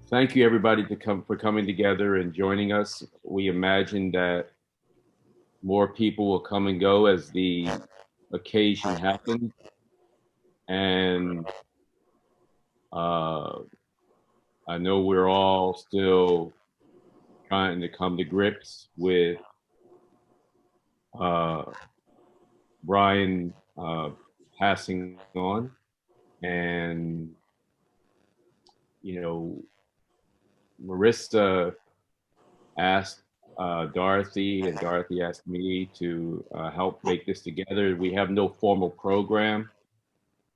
thank you everybody for coming together and joining us. We imagine that more people will come and go as the occasion happens, and uh, I know we're all still trying to come to grips with uh, Bryan passing on, and you know, Marissa asked Dorothy, and Dorothy asked me to help make this together. We have no formal program.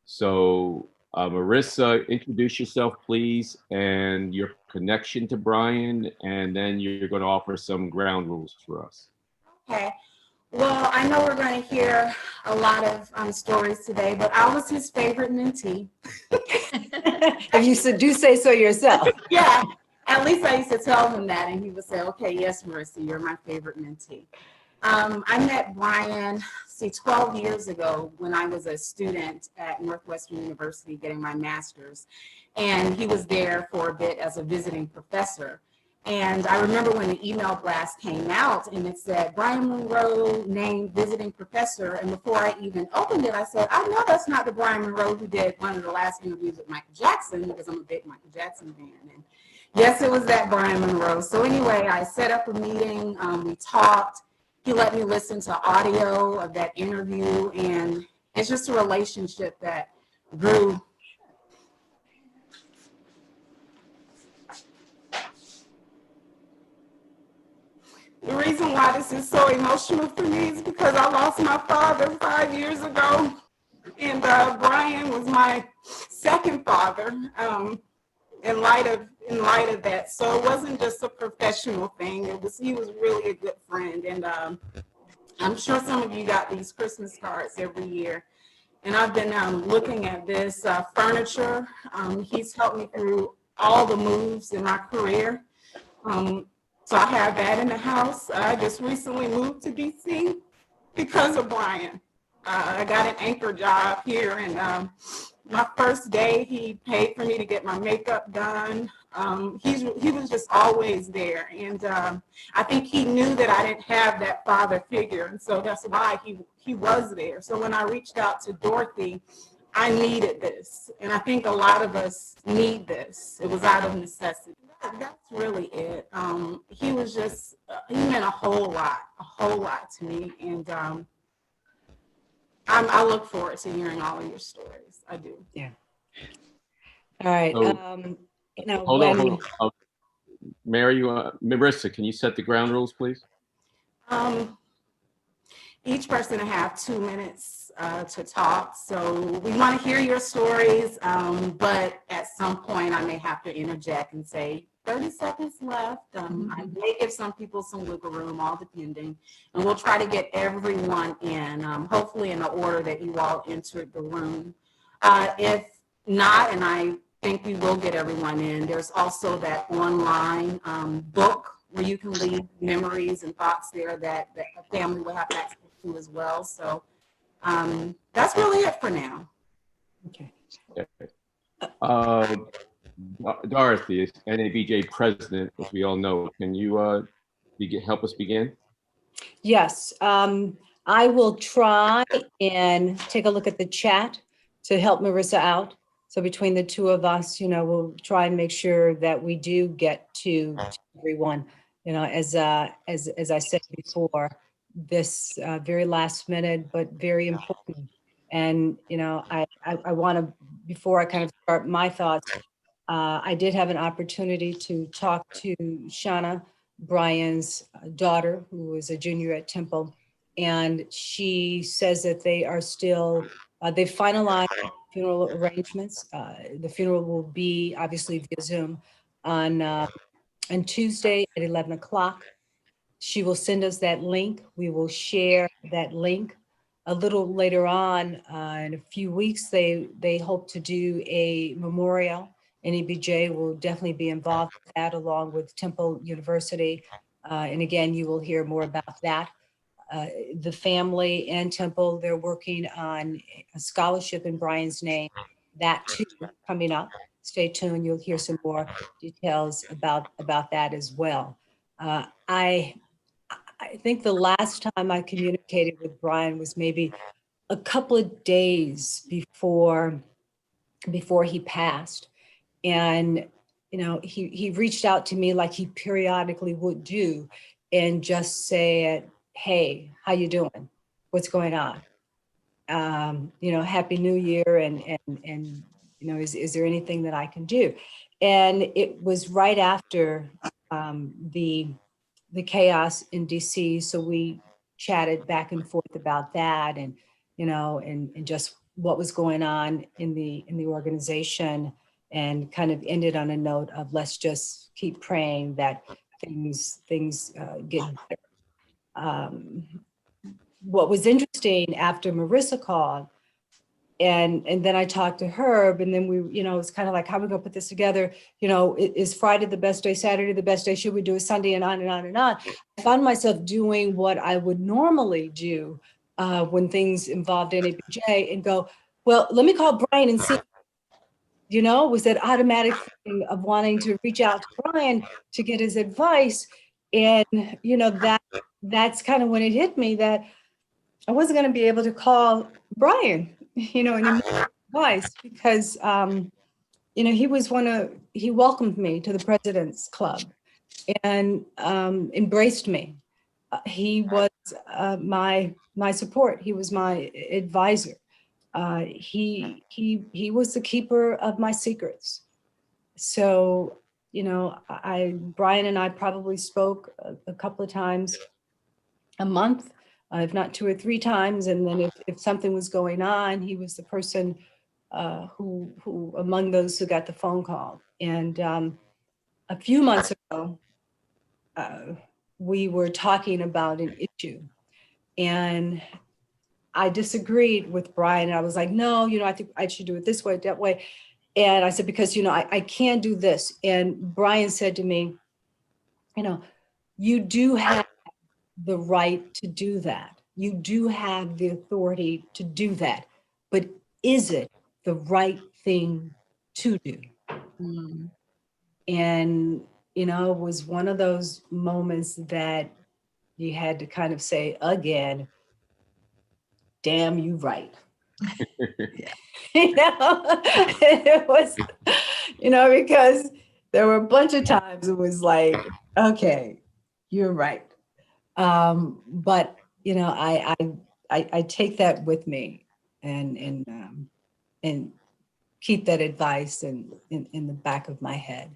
So, Marissa, introduce yourself, please, and your connection to Bryan, and then you're going to offer some ground rules for us. Okay. Well, I know we're going to hear a lot of stories today, but I was his favorite mentee. If you do say so yourself. Yeah, at least I used to tell him that, and he would say, okay, yes, Marissa, you're my favorite mentee. I met Bryan, 12 years ago when I was a student at Northwestern University getting my master's, and he was there for a bit as a visiting professor. And I remember when the email blast came out and it said, Bryan Monroe named visiting professor. And before I even opened it, I said, I know that's not the Bryan Monroe who did one of the last interviews with Michael Jackson, because I'm a big Michael Jackson fan. And yes, it was that Bryan Monroe. So anyway, I set up a meeting. We talked. He let me listen to audio of that interview. And it's just a relationship that grew. The reason why this is so emotional for me is because I lost my father 5 years ago, and Bryan was my second father. In light of that, so it wasn't just a professional thing. He was really a good friend, and I'm sure some of you got these Christmas cards every year. And I've been looking at this furniture. He's helped me through all the moves in my career. So I have that in the house. I just recently moved to DC because of Bryan. I got an anchor job here, and my first day, he paid for me to get my makeup done. He was just always there, and I think he knew that I didn't have that father figure, and so that's why he was there. So when I reached out to Dorothy, I needed this, and I think a lot of us need this. It was out of necessity. That's really it. He was just, he meant a whole lot to me. And I look forward to hearing all of your stories. I do. Yeah. All right. So, You know, hold on. Mary, Marissa, can you set the ground rules, please? Each person will have 2 minutes to talk. So we want to hear your stories, but at some point I may have to interject and say 30 seconds left. I may give some people some wiggle room, all depending. And we'll try to get everyone in, hopefully in the order that you all entered the room. If not, and I think we will get everyone in, there's also that online book where you can leave memories and thoughts there that a family will have access to as well. So that's really it for now. Okay. Dorothy is NABJ president, as we all know. Can you help us begin? Yes. I will try and take a look at the chat to help Marissa out. So between the two of us, you know, we'll try and make sure that we do get to everyone. You know, as I said before, this very last minute, but very important. And, you know, I want to, before I kind of start my thoughts, I did have an opportunity to talk to Shauna, Bryan's daughter, who is a junior at Temple. And she says that they are still, they finalized funeral arrangements. The funeral will be obviously via Zoom on Tuesday at 11 o'clock. She will send us that link. We will share that link. A little later on, in a few weeks, they hope to do a memorial. NABJ will definitely be involved with that, along with Temple University. And again, you will hear more about that. The family and Temple, they're working on a scholarship in Bryan's name. That too coming up. stay tuned. You'll hear some more details about that as well. I think the last time I communicated with Bryan was maybe a couple of days before he passed. And, you know, he reached out to me like he periodically would do and just said, hey, how you doing? What's going on? You know, Happy New Year. And you know, is there anything that I can do? And it was right after the chaos in DC. So we chatted back and forth about that, and, you know, and just what was going on in the organization, and kind of ended on a note of let's just keep praying that things get better. What was interesting after Marissa called, and then I talked to Herb, and then we, you know, it's kind of like, how are we gonna put this together? You know, is Friday the best day, Saturday the best day? Should we do a Sunday, and on and on and on? I found myself doing what I would normally do when things involved NABJ, and go, well, let me call Bryan and see, you know, was that automatic thing of wanting to reach out to Bryan to get his advice. And, you know, that's kind of when it hit me that I wasn't going to be able to call Bryan, you know, anymore advice, because, you know, he welcomed me to the President's Club and embraced me. He was my support. He was my advisor. He was the keeper of my secrets. So, you know, Bryan and I probably spoke a couple of times a month, if not 2 or 3 times. And then if something was going on, he was the person who among those who got the phone call. And a few months ago, we were talking about an issue, and I disagreed with Bryan. And I was like, no, you know, I think I should do it this way, that way. And I said, because, you know, I can't do this. And Bryan said to me, you know, you do have the right to do that. You do have the authority to do that. But is it the right thing to do? And, you know, it was one of those moments that you had to kind of say again, damn, you right. You know, it was, you know, because there were a bunch of times it was like, okay, you're right. But, you know, I take that with me, and keep that advice in the back of my head.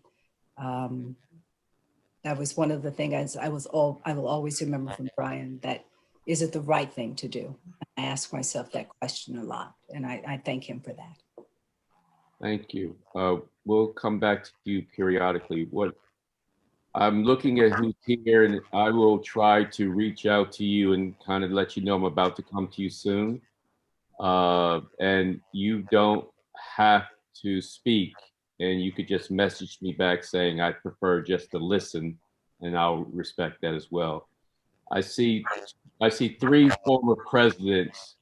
That was one of the things I will always remember from Bryan, that is it the right thing to do? I ask myself that question a lot, and I thank him for that. Thank you. We'll come back to you periodically. What I'm looking at who's here, and I will try to reach out to you and kind of let you know I'm about to come to you soon. And you don't have to speak, and you could just message me back saying I prefer just to listen, and I'll respect that as well. I see 3 former presidents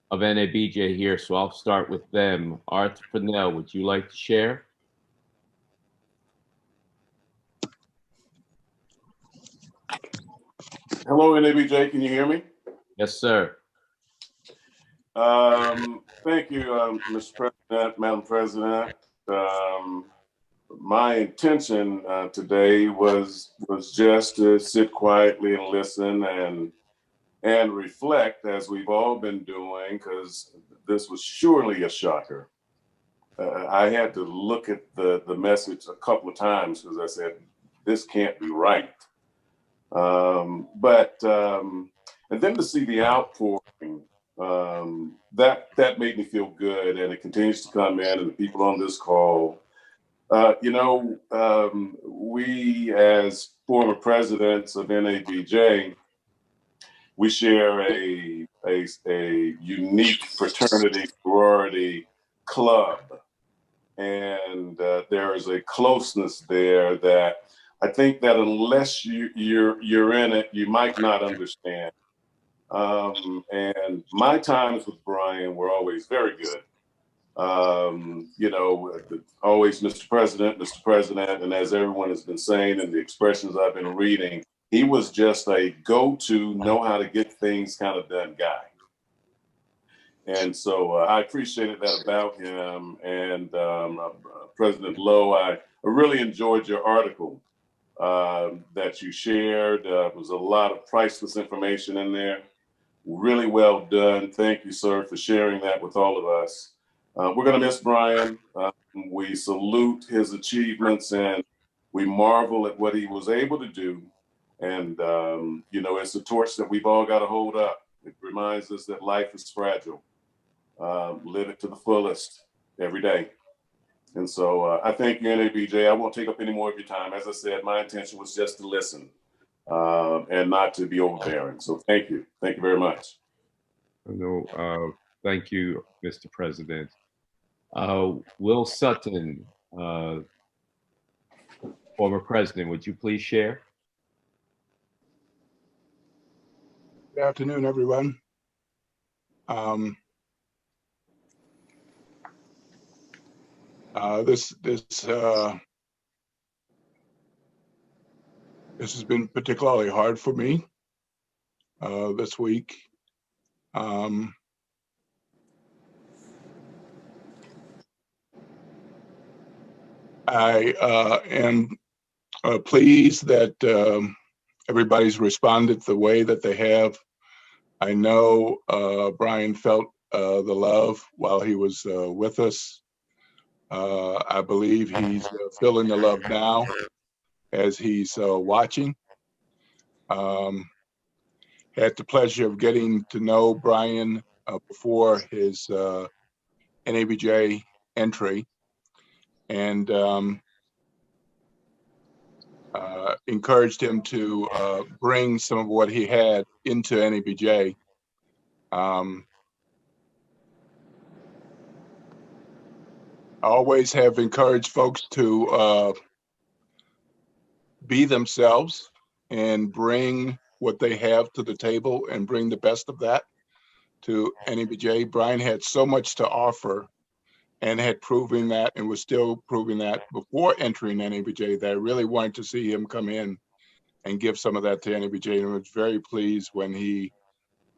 of NABJ here, so I'll start with them. Arthur Fennell, would you like to share? Hello, NABJ. Can you hear me? Yes, sir. Thank you, Mr. President, Madam President. My intention today was just to sit quietly and listen and reflect, as we've all been doing, because this was surely a shocker. I had to look at the message a couple of times because I said, this can't be right. And then to see the outpouring, that made me feel good, and it continues to come in, and the people on this call, you know, we as former presidents of NABJ, we share a unique fraternity sorority club, and there is a closeness there that I think that unless you're in it, you might not understand. And my times with Bryan were always very good. You know, always Mr. President. And as everyone has been saying and the expressions I've been reading, he was just a go-to, know how to get things kind of done guy. And so I appreciated that about him. And President Lowe, I really enjoyed your article that you shared. There was a lot of priceless information in there. Really well done. Thank you, sir, for sharing that with all of us. We're going to miss Bryan. We salute his achievements and we marvel at what he was able to do. And, you know, it's a torch that we've all got to hold up. It reminds us that life is fragile. Live it to the fullest every day. And so I thank you, NABJ. I won't take up any more of your time. As I said, my intention was just to listen and not to be overbearing. So thank you. Thank you very much. No, thank you, Mr. President. Will Sutton, former president, would you please share? Good afternoon, everyone. This has been particularly hard for me this week. I am pleased that everybody's responded the way that they have. I know Bryan felt the love while he was with us. I believe he's feeling the love now as he's watching. Had the pleasure of getting to know Bryan before his NABJ entry, and encouraged him to bring some of what he had into NABJ. I always have encouraged folks to be themselves and bring what they have to the table and bring the best of that to NABJ. Bryan had so much to offer and had proven that and was still proving that before entering NABJ that I really wanted to see him come in and give some of that to NABJ, and I was very pleased when he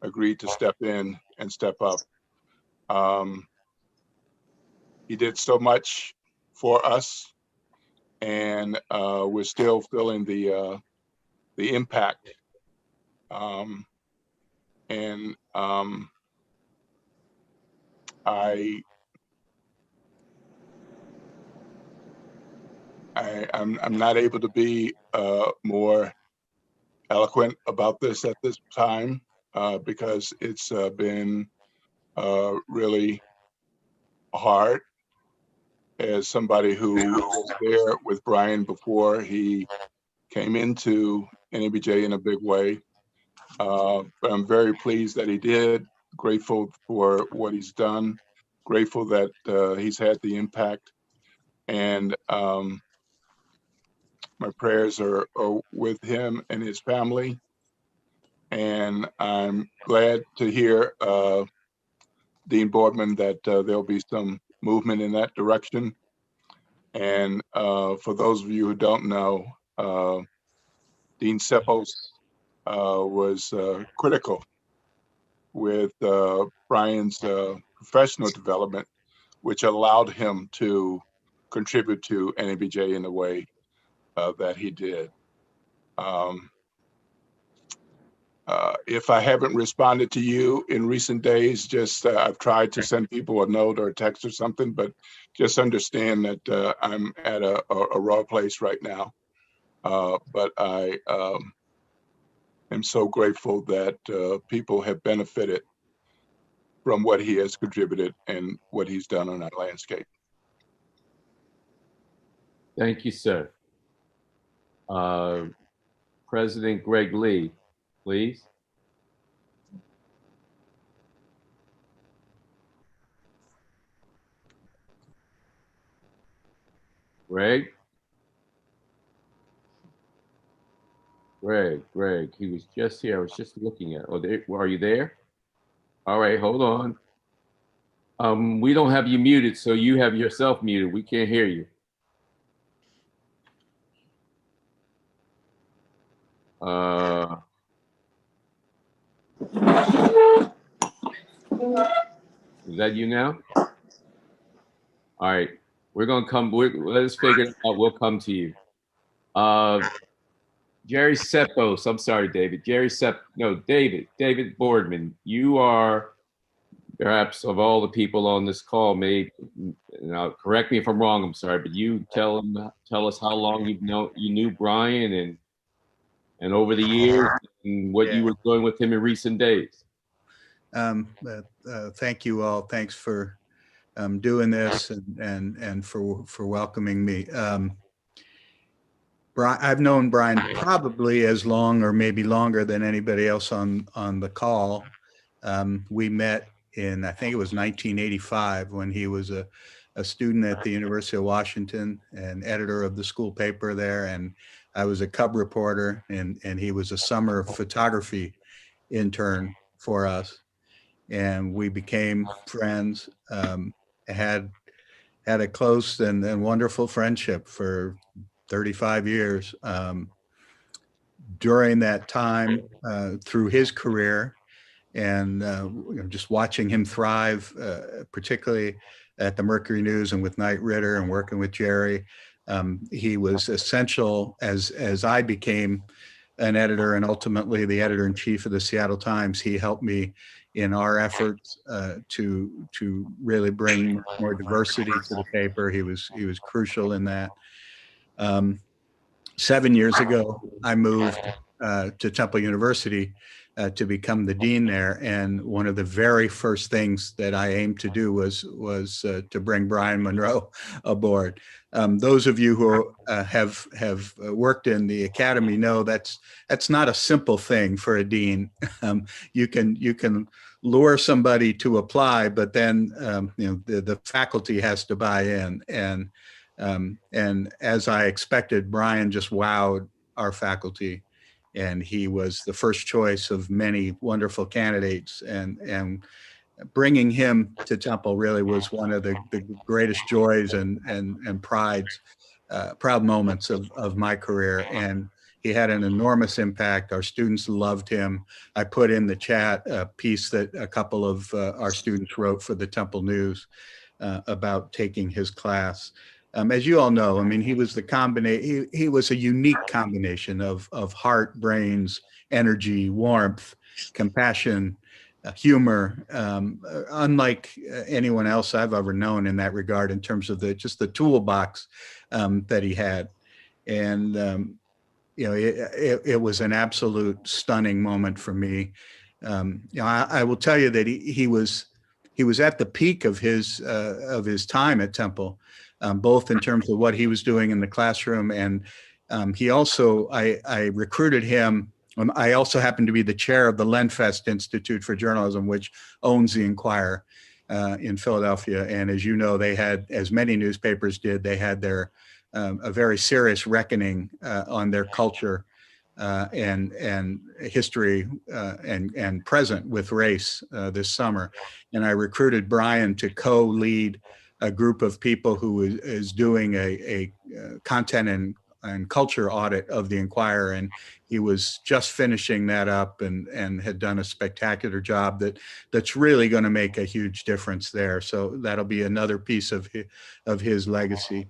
agreed to step in and step up. He did so much for us, and we're still feeling the impact. I'm not able to be more eloquent about this at this time because it's been really hard as somebody who was there with Bryan before he came into NABJ in a big way. But I'm very pleased that he did, grateful for what he's done, grateful that he's had the impact. And my prayers are with him and his family. And I'm glad to hear, Dean Boardman, that there'll be some movement in that direction. And for those of you who don't know, Dean Seppels was critical with Bryan's professional development, which allowed him to contribute to NABJ in the way that he did. If I haven't responded to you in recent days, just I've tried to send people a note or a text or something, but just understand that I'm at a raw place right now. But I am so grateful that people have benefited from what he has contributed and what he's done on our landscape. Thank you, sir. President Greg Lee, please. Greg? Greg, he was just here. I was just looking at. Oh, are you there? All right, hold on. We don't have you muted, so you have yourself muted. We can't hear you. Is that you now? All right. We're going to come. Let us figure it out. We'll come to you. Jerry Seppos. I'm sorry, David. David Boardman. You are perhaps of all the people on this call, now correct me if I'm wrong. I'm sorry, but you tell us how long you knew Bryan and over the years and what you were doing with him in recent days. Thank you all. Thanks for doing this and for welcoming me. I've known Bryan probably as long or maybe longer than anybody else on the call. We met in, I think it was 1985, when he was a student at the University of Washington and editor of the school paper there. And I was a cub reporter, and he was a summer photography intern for us. And we became friends, had a close and wonderful friendship for 35 years. During that time, through his career, and just watching him thrive, particularly at the Mercury News and with Knight Ridder and working with Jerry, he was essential as I became an editor and ultimately the editor-in-chief of the Seattle Times. He helped me in our efforts to really bring more diversity to the paper. He was crucial in that. 7 years ago, I moved to Temple University to become the dean there, and one of the very first things that I aimed to do was to bring Bryan Monroe aboard. Those of you who have worked in the academy know that's not a simple thing for a dean. You can lure somebody to apply, but then the faculty has to buy in, and as I expected, Bryan just wowed our faculty. And he was the first choice of many wonderful candidates, and bringing him to Temple really was one of the greatest joys and proud moments of my career. And he had an enormous impact. Our students loved him. I put in the chat a piece that a couple of our students wrote for the Temple News about taking his class. As you all know, I mean, he was he was a unique combination of heart, brains, energy, warmth, compassion, humor, unlike anyone else I've ever known in that regard, in terms of just the toolbox that he had. And it was an absolute stunning moment for me. I will tell you that he was at the peak of his time at Temple. Both in terms of what he was doing in the classroom, and he also, I recruited him. I also happened to be the chair of the Lenfest Institute for Journalism, which owns the Inquirer in Philadelphia. And as you know, they had, as many newspapers did, they had a very serious reckoning on their culture and history and present with race this summer. And I recruited Bryan to co-lead a group of people who is doing a content and culture audit of the Inquirer, and he was just finishing that up and had done a spectacular job that's really going to make a huge difference there. So that'll be another piece of his legacy.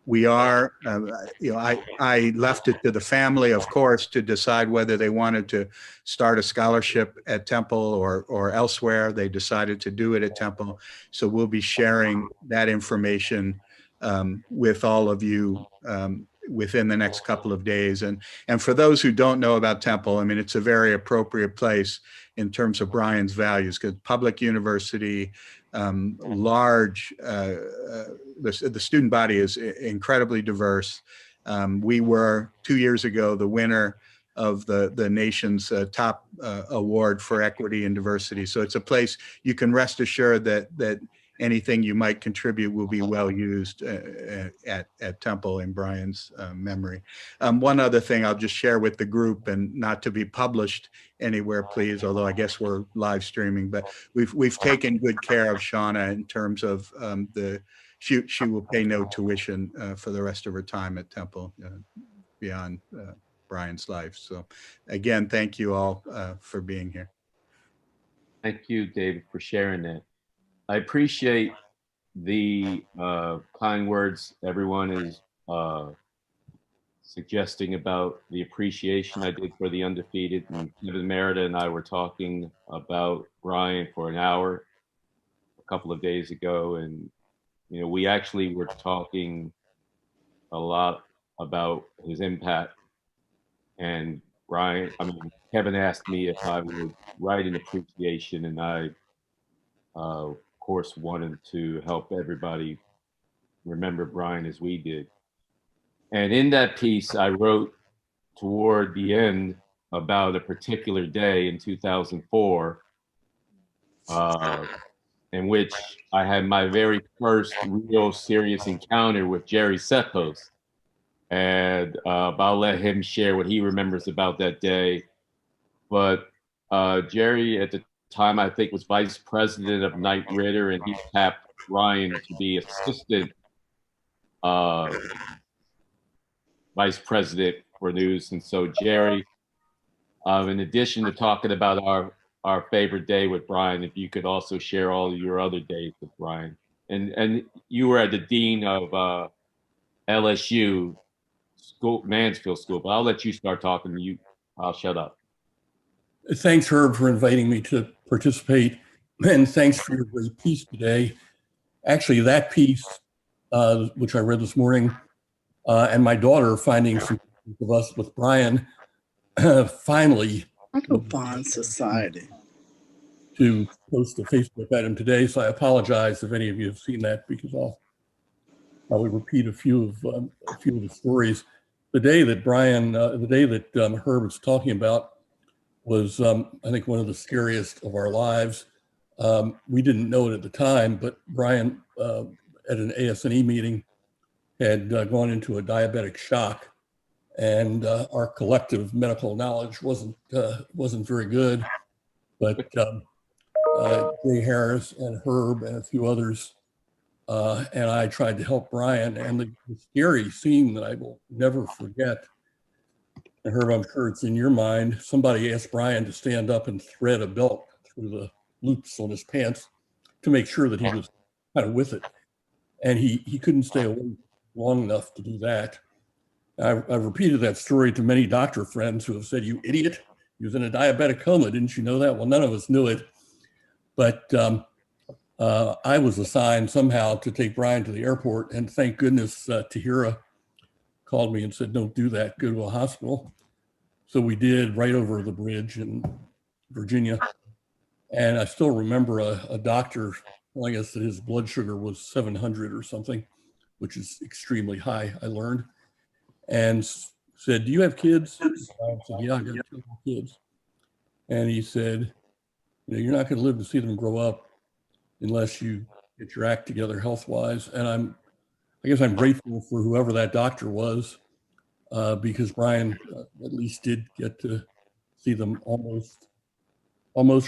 We are, I left it to the family, of course, to decide whether they wanted to start a scholarship at Temple or elsewhere. They decided to do it at Temple. So we'll be sharing that information with all of you within the next couple of days. And for those who don't know about Temple, I mean, it's a very appropriate place in terms of Bryan's values, because public university, large, the student body is incredibly diverse. We were 2 years ago the winner of the nation's top award for equity and diversity. So it's a place you can rest assured that anything you might contribute will be well used at Temple in Bryan's memory. One other thing I'll just share with the group, and not to be published anywhere, please, although I guess we're live streaming, but we've taken good care of Shauna in terms of she will pay no tuition for the rest of her time at Temple beyond Bryan's life. So again, thank you all for being here. Thank you, David, for sharing that. I appreciate the kind words everyone is suggesting about the appreciation I did for the undefeated. And Kevin Merida and I were talking about Bryan for an hour a couple of days ago. And, you know, we actually were talking a lot about his impact. And Kevin asked me if I would write an appreciation, and I, of course, wanted to help everybody remember Bryan as we did. And in that piece, I wrote toward the end about a particular day in 2004, in which I had my very first real serious encounter with Jerry Seppos. And I'll let him share what he remembers about that day. But Jerry, at the time, I think was vice president of Knight Ridder, and he tapped Bryan to be assistant vice president for news. And so Jerry, in addition to talking about our favorite day with Bryan, if you could also share all of your other days with Bryan. And you were at the dean of LSU school, Mansfield School, but I'll let you start talking. I'll shut up. Thanks, Herb, for inviting me to participate, and thanks for your great piece today. Actually, that piece, which I read this morning, and my daughter finding some of us with Bryan, finally Uncle Bond Society, to post a Facebook item today. So I apologize if any of you have seen that, because I'll probably repeat a few of the stories. The day that Herb was talking about was, I think, one of the scariest of our lives. We didn't know it at the time, but Bryan, at an ASNE meeting, had gone into a diabetic shock, and our collective medical knowledge wasn't very good. But Jay Harris and Herb and a few others and I tried to help Bryan, and the scary scene that I will never forget. And Herb, I'm sure it's in your mind. Somebody asked Bryan to stand up and thread a belt through the loops on his pants to make sure that he was kind of with it. And he couldn't stay awake long enough to do that. I've repeated that story to many doctor friends who have said, "You idiot, he was in a diabetic coma. Didn't you know that?" Well, none of us knew it. But I was assigned somehow to take Bryan to the airport. And thank goodness Tahira called me and said, "Don't do that, go to a hospital." So we did, right over the bridge in Virginia. And I still remember a doctor telling us that his blood sugar was 700 or something, which is extremely high, I learned. And said, "Do you have kids?" I said, "Yeah, I got 2 kids." And he said, "You know, you're not going to live to see them grow up unless you get your act together health-wise." And I guess I'm grateful for whoever that doctor was, because Bryan at least did get to see them almost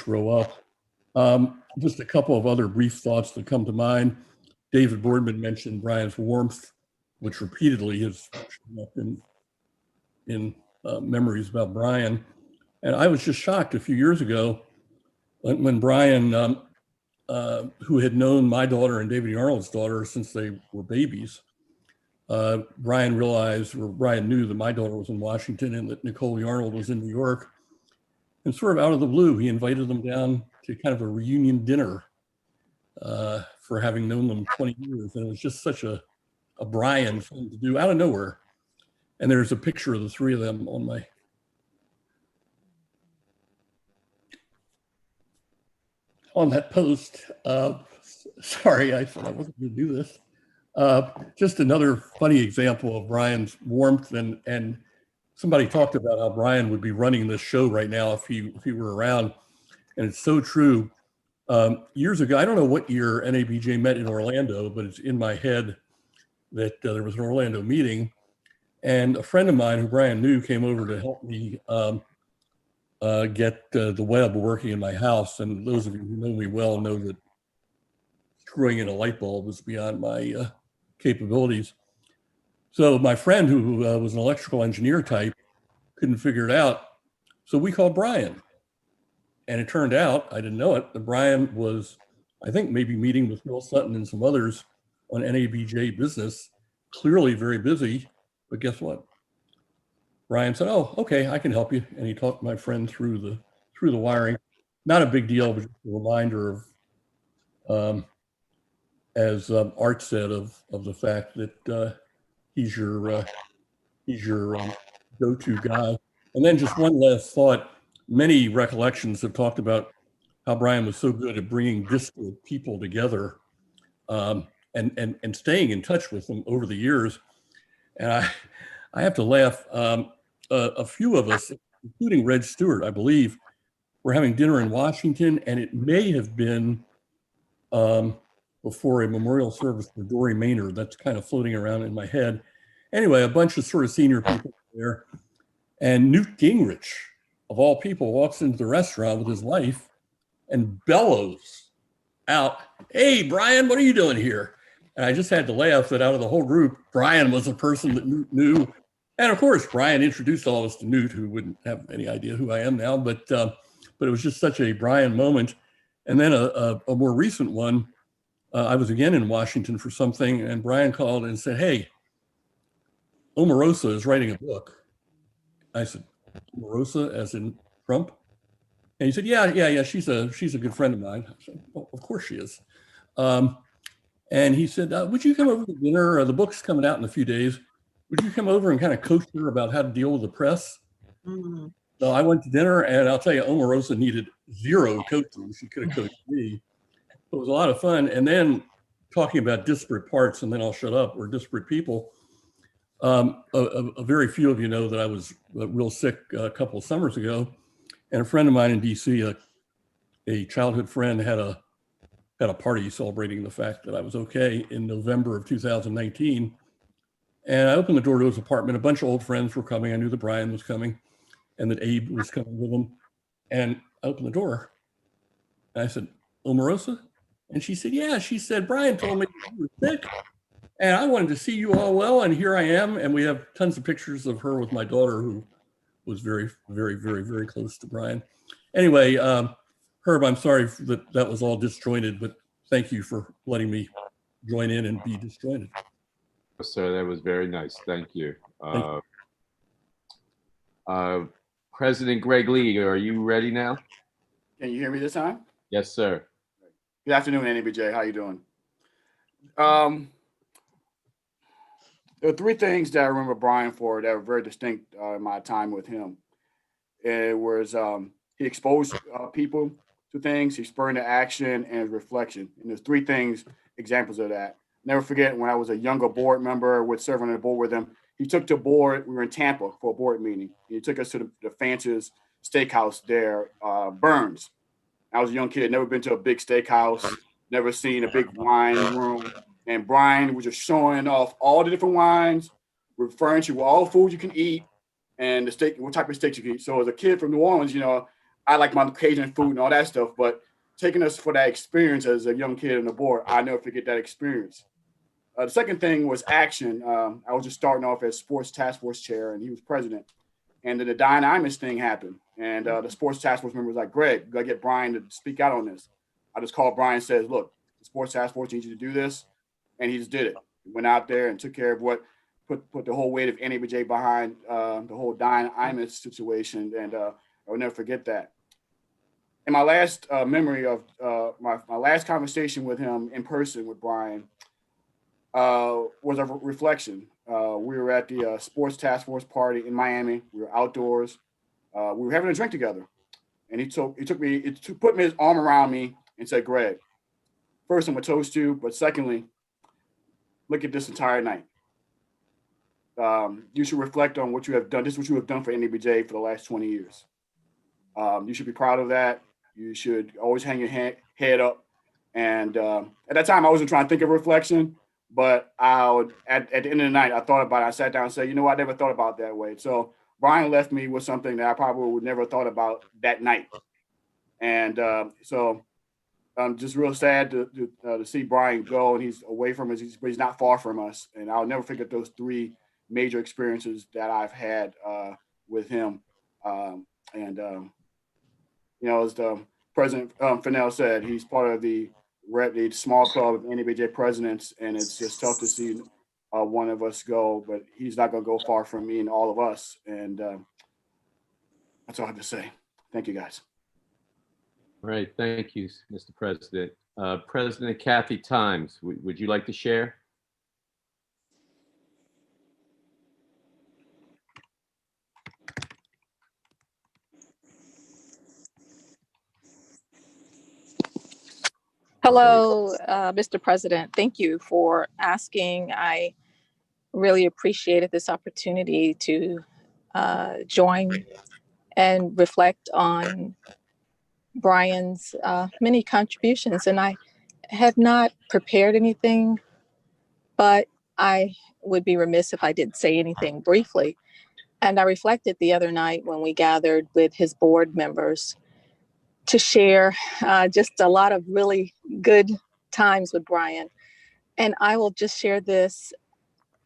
grow up. Just a couple of other brief thoughts that come to mind. David Boardman mentioned Bryan's warmth, which repeatedly has shown up in memories about Bryan. And I was just shocked a few years ago when Bryan, who had known my daughter and David Arnold's daughter since they were babies, Bryan knew that my daughter was in Washington and that Nicole Arnold was in New York. And sort of out of the blue, he invited them down to kind of a reunion dinner for having known them 20 years. And it was just such a Bryan thing to do out of nowhere. And there's a picture of the 3 of them on that post. Sorry, I said I wasn't going to do this. Just another funny example of Bryan's warmth, and somebody talked about how Bryan would be running this show right now if he were around, and it's so true. Years ago, I don't know what year NABJ met in Orlando, but it's in my head that there was an Orlando meeting, and a friend of mine who Bryan knew came over to help me get the web working in my house. And those of you who know me well know that screwing in a light bulb is beyond my capabilities. So my friend, who was an electrical engineer type, couldn't figure it out. So we called Bryan. And it turned out, I didn't know it, that Bryan was, I think, maybe meeting with Will Sutton and some others on NABJ business, clearly very busy. But guess what? Bryan said, "Oh, okay, I can help you." And he talked my friend through the wiring. Not a big deal, but just a reminder of, as Art said, of the fact that he's your go-to guy. And then just one last thought. Many recollections have talked about how Bryan was so good at bringing disparate people together, and staying in touch with them over the years. And I have to laugh. A few of us, including Reg Stewart, I believe, were having dinner in Washington, and it may have been before a memorial service for Dory Maynard. That's kind of floating around in my head. Anyway, a bunch of sort of senior people there, and Newt Gingrich, of all people, walks into the restaurant with his wife and bellows out, "Hey, Bryan, what are you doing here?" And I just had to laugh that out of the whole group, Bryan was a person that Newt knew. And of course, Bryan introduced all of us to Newt, who wouldn't have any idea who I am now, but it was just such a Bryan moment. And then a more recent one, I was again in Washington for something, and Bryan called and said, "Hey, Omarosa is writing a book." I said, "Omarosa, as in Trump?" And he said, yeah, she's a good friend of mine. I said, "Well, of course she is." And he said, "Would you come over to dinner? The book's coming out in a few days. Would you come over and kind of coach her about how to deal with the press?" Mm-hmm. So I went to dinner, and I'll tell you, Omarosa needed zero coaching. She could have coached me. It was a lot of fun. And then talking about disparate parts, and then I'll shut up, or disparate people. A very few of you know that I was real sick a couple of summers ago, and a friend of mine in DC, a childhood friend, had a party celebrating the fact that I was okay in November of 2019. And I opened the door to his apartment. A bunch of old friends were coming. I knew that Bryan was coming and that Abe was coming with him. And I opened the door and I said, "Omarosa?" And she said, "Yeah." She said, "Bryan told me you were sick and I wanted to see you all well. And here I am." And we have tons of pictures of her with my daughter, who was very, very, very, very close to Bryan. Anyway, Herb, I'm sorry that was all disjointed, but thank you for letting me join in and be disjointed. Sir, that was very nice. Thank you. President Greg Lee, are you ready now? Can you hear me this time? Yes, sir. Good afternoon, NABJ. How you doing? There are three things that I remember Bryan for that were very distinct in my time with him. It was he exposed people to things, he spurred into action, and reflection. And there's three things, examples of that. Never forget when I was a younger board member with serving on the board with him. He took to board. We were in Tampa for a board meeting. He took us to the fanciest steakhouse there, Burns. I was a young kid, never been to a big steakhouse, never seen a big wine room. And Bryan was just showing off all the different wines, referring to all the food you can eat and the steak, what type of steaks you can eat. So as a kid from New Orleans, I like my Cajun food and all that stuff, but taking us for that experience as a young kid on the board, I never forget that experience. The second thing was action. I was just starting off as sports task force chair, and he was president. And then the Diane Imus thing happened. And the sports task force member was like, "Greg, you got to get Bryan to speak out on this." I just called Bryan and said, "Look, the sports task force needs you to do this." And he just did it. He went out there and took care of what put the whole weight of NABJ behind the whole Diane Imus situation. And I will never forget that. And my last memory of my last conversation with him in person with Bryan was a reflection. We were at the sports task force party in Miami. We were outdoors. We were having a drink together, and he put his arm around me and said, "Greg, first I'm gonna toast you, but secondly, look at this entire night. You should reflect on what you have done. This is what you have done for NABJ for the last 20 years. You should be proud of that. You should always hang your head up. And at that time, I wasn't trying to think of reflection, but I would, at the end of the night, I thought about it. I sat down and said, you know what, I never thought about it that way. So Bryan left me with something that I probably would never thought about that night. And so I'm just real sad to see Bryan go, and he's away from us, but he's not far from us. And I'll never forget those 3 major experiences that I've had with him. You know, as the President Fennell said, he's part of the small club of NABJ presidents, and it's just tough to see one of us go, but he's not going to go far from me and all of us. And that's all I have to say. Thank you, guys. All right, thank you, Mr. President. President Kathy Times, would you like to share? Hello, Mr. President. Thank you for asking. I really appreciated this opportunity to join and reflect on Bryan's many contributions. And I had not prepared anything, but I would be remiss if I didn't say anything briefly. And I reflected the other night when we gathered with his board members to share just a lot of really good times with Bryan. And I will just share this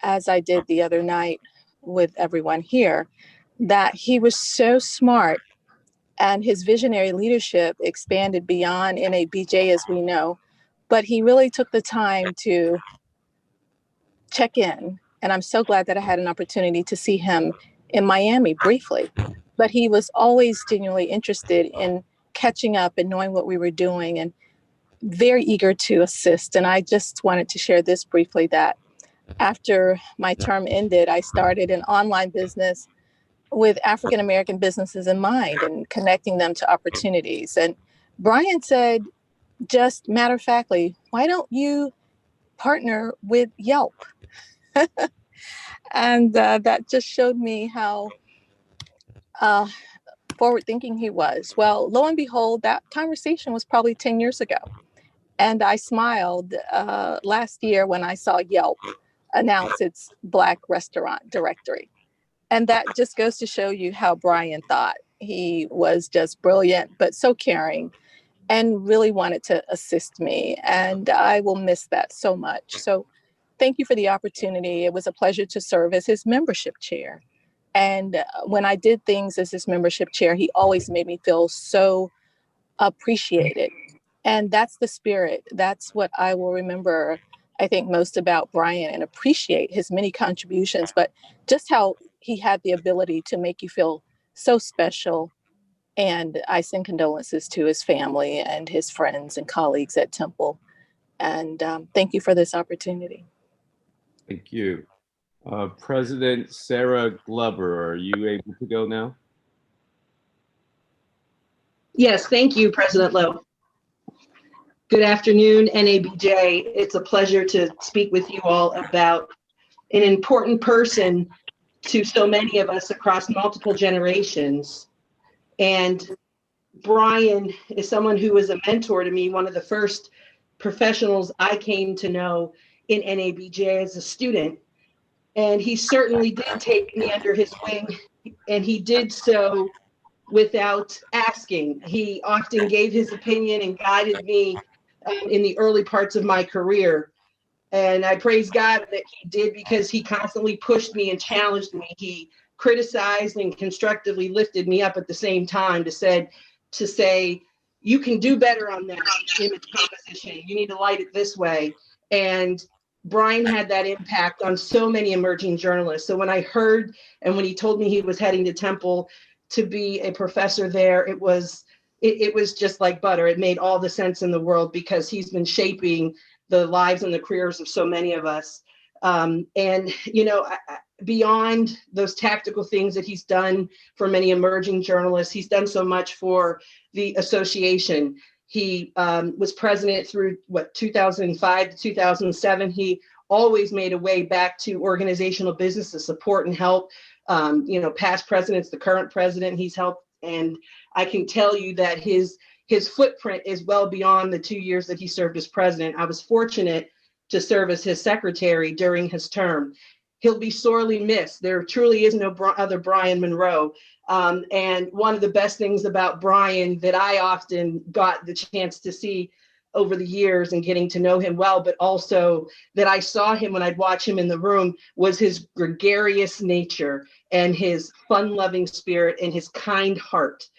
as I did the other night with everyone here, that he was so smart and his visionary leadership expanded beyond NABJ as we know, but he really took the time to check in. And I'm so glad that I had an opportunity to see him in Miami briefly, but he was always genuinely interested in catching up and knowing what we were doing and very eager to assist. And I just wanted to share this briefly, that after my term ended, I started an online business with African-American businesses in mind and connecting them to opportunities. And Bryan said, just matter of factly, why don't you partner with Yelp? And that just showed me how forward thinking he was. Well, lo and behold, that conversation was probably 10 years ago. And I smiled last year when I saw Yelp announce its Black restaurant directory. And that just goes to show you how Bryan thought. He was just brilliant, but so caring and really wanted to assist me. And I will miss that so much. So thank you for the opportunity. It was a pleasure to serve as his membership chair. And when I did things as his membership chair, he always made me feel so appreciated. And that's the spirit. That's what I will remember, I think, most about Bryan, and appreciate his many contributions, but just how he had the ability to make you feel so special. And I send condolences to his family and his friends and colleagues at Temple. And thank you for this opportunity. Thank you. President Sarah Glover, are you able to go now? Yes, thank you, President Lowe. Good afternoon, NABJ. It's a pleasure to speak with you all about an important person to so many of us across multiple generations. And Bryan is someone who was a mentor to me, one of the first professionals I came to know in NABJ as a student. And he certainly did take me under his wing, and he did so without asking. He often gave his opinion and guided me in the early parts of my career. And I praise God that he did, because he constantly pushed me and challenged me. He criticized and constructively lifted me up at the same time to say, you can do better on that image composition. You need to light it this way. And Bryan had that impact on so many emerging journalists. So when I heard, and when he told me he was heading to Temple to be a professor there, it was just like butter. It made all the sense in the world, because he's been shaping the lives and the careers of so many of us. And, you know, beyond those tactical things that he's done for many emerging journalists, he's done so much for the association. He was president through 2005 to 2007. He always made a way back to organizational business to support and help, you know, past presidents, the current president he's helped. And I can tell you that his his footprint is well beyond the 2 years that he served as president. I was fortunate to serve as his secretary during his term. He'll be sorely missed. There truly is no other Bryan Monroe. And one of the best things about Bryan that I often got the chance to see over the years and getting to know him well, but also that I saw him when I'd watch him in the room, was his gregarious nature and his fun-loving spirit and his kind heart.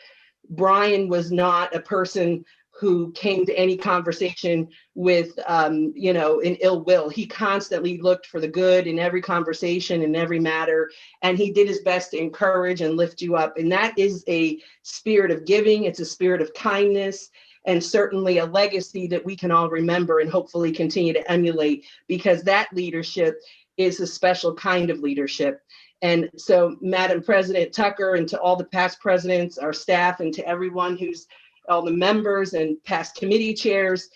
Bryan was not a person who came to any conversation with, an ill will. He constantly looked for the good in every conversation, in every matter, and he did his best to encourage and lift you up. And that is a spirit of giving. It's a spirit of kindness, and certainly a legacy that we can all remember and hopefully continue to emulate, because that leadership is a special kind of leadership. And so, Madam President Tucker, and to all the past presidents, our staff, and to everyone who's all the members and past committee chairs,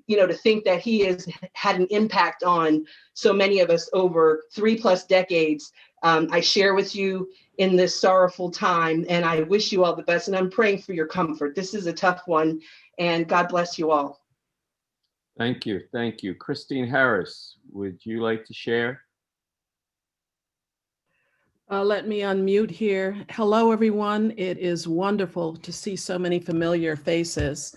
to think that he has had an impact on so many of us over 3+ decades. I share with you in this sorrowful time, and I wish you all the best, and I'm praying for your comfort. This is a tough one, and God bless you all. Thank you. Thank you. Christine Harris, would you like to share? Let me unmute here. Hello, everyone. It is wonderful to see so many familiar faces.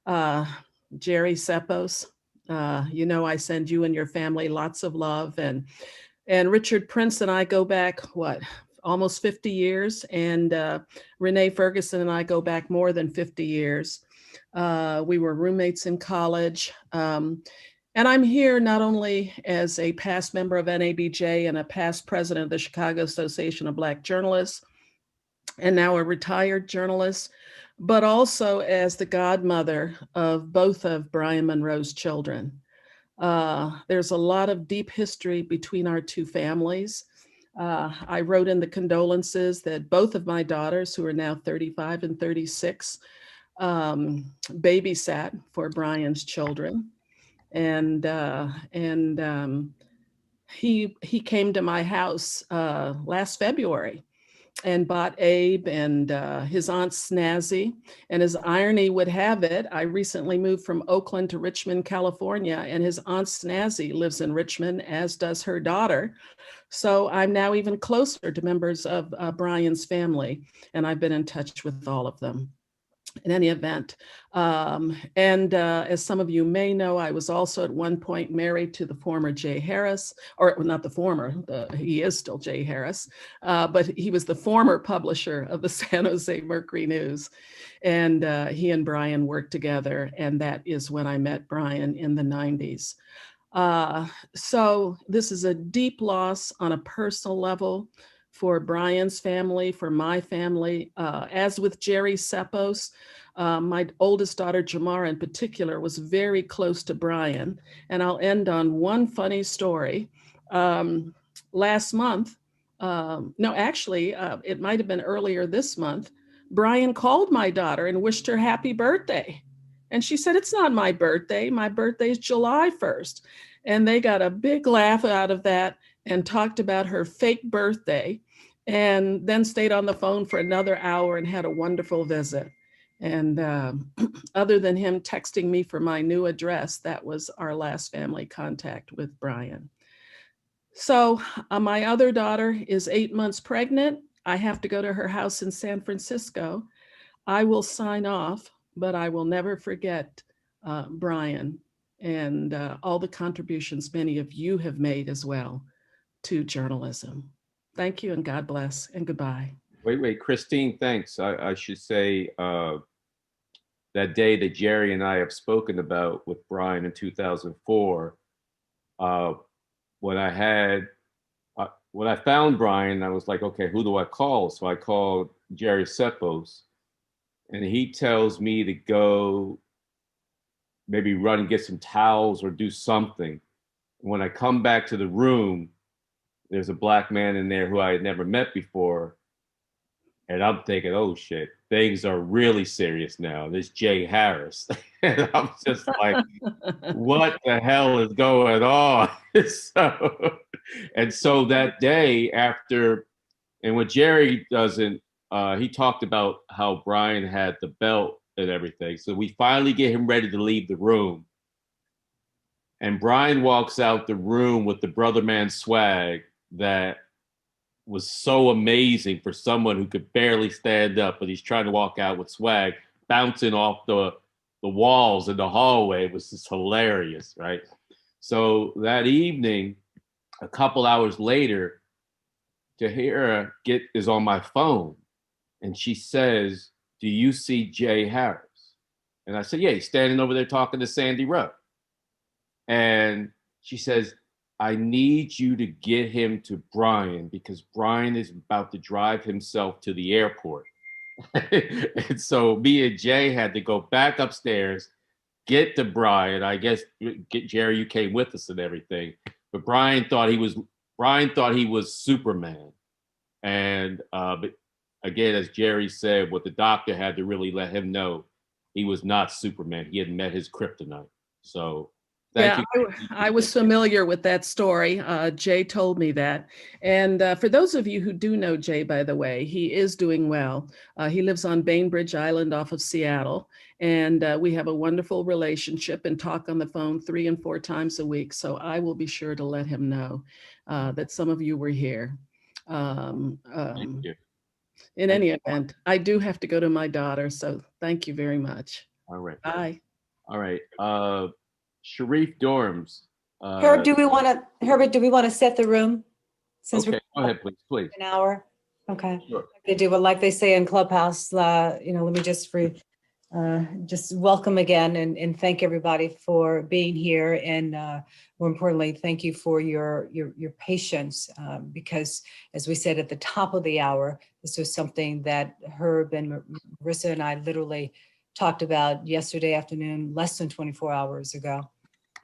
Jerry Seppos, I send you and your family lots of love. And Richard Prince and I go back, almost 50 years. And Renee Ferguson and I go back more than 50 years. We were roommates in college. And I'm here not only as a past member of NABJ and a past president of the Chicago Association of Black Journalists, and now a retired journalist, but also as the godmother of both of Bryan Monroe's children. There's a lot of deep history between our two families. I wrote in the condolences that both of my daughters, who are now 35 and 36, babysat for Bryan's children. And he came to my house last February and bought Abe and his aunt Snazzy. And as irony would have it, I recently moved from Oakland to Richmond, California, and his aunt Snazzy lives in Richmond, as does her daughter. So I'm now even closer to members of Bryan's family, and I've been in touch with all of them. In any event, as some of you may know, I was also at one point married to the former Jay Harris, or not the former, he is still Jay Harris, but he was the former publisher of the San Jose Mercury News. And he and Bryan worked together, and that is when I met Bryan in the 90s. So this is a deep loss on a personal level for Bryan's family, for my family. As with Jerry Seppos, my oldest daughter, Jamara in particular, was very close to Bryan. And I'll end on one funny story. Last month, it might have been earlier this month, Bryan called my daughter and wished her happy birthday. And she said, "It's not my birthday. My birthday is July 1st. And they got a big laugh out of that and talked about her fake birthday, and then stayed on the phone for another hour and had a wonderful visit. And other than him texting me for my new address, that was our last family contact with Bryan. So my other daughter is 8 months pregnant. I have to go to her house in San Francisco. I will sign off, but I will never forget Bryan and all the contributions many of you have made as well to journalism. Thank you, and God bless, and goodbye. Wait, Christine, thanks. I should say that day that Jerry and I have spoken about with Bryan in 2004, when I found Bryan, I was like, okay, who do I call? So I called Jerry Seppos, and he tells me to go maybe run and get some towels or do something. When I come back to the room, there's a black man in there who I had never met before. And I'm thinking, oh shit, things are really serious now. There's Jay Harris. And I'm just like, what the hell is going on? So that day after, and what Jerry doesn't, he talked about how Bryan had the belt and everything. So we finally get him ready to leave the room. And Bryan walks out the room with the brother man swag that was so amazing for someone who could barely stand up, but he's trying to walk out with swag, bouncing off the walls in the hallway. It was just hilarious, right? So that evening, a couple hours later, Tahira is on my phone, and she says, "Do you see Jay Harris?" And I said, "Yeah, he's standing over there talking to Sandy Rowe." And she says, "I need you to get him to Bryan because Bryan is about to drive himself to the airport." And so me and Jay had to go back upstairs, get to Bryan. I guess Jerry, you came with us and everything, but Bryan thought he was Superman. And but again, as Jerry said, what the doctor had to really let him know, he was not Superman. He had met his kryptonite. So thank you. I was familiar with that story. Jay told me that. And for those of you who do know Jay, by the way, he is doing well. He lives on Bainbridge Island off of Seattle. And we have a wonderful relationship and talk on the phone 3 and 4 times a week. So I will be sure to let him know that some of you were here. Thank you. In any event, I do have to go to my daughter. So thank you very much. All right. Bye. All right. Sharif Dorms. Herbert, do we want to set the room? Since Okay, go ahead, please. An hour. Okay. Sure. They do, but like they say in Clubhouse, let me just welcome again and thank everybody for being here, and more importantly, thank you for your patience, because as we said at the top of the hour, this was something that Herb and Marissa and I literally talked about yesterday afternoon, less than 24 hours ago,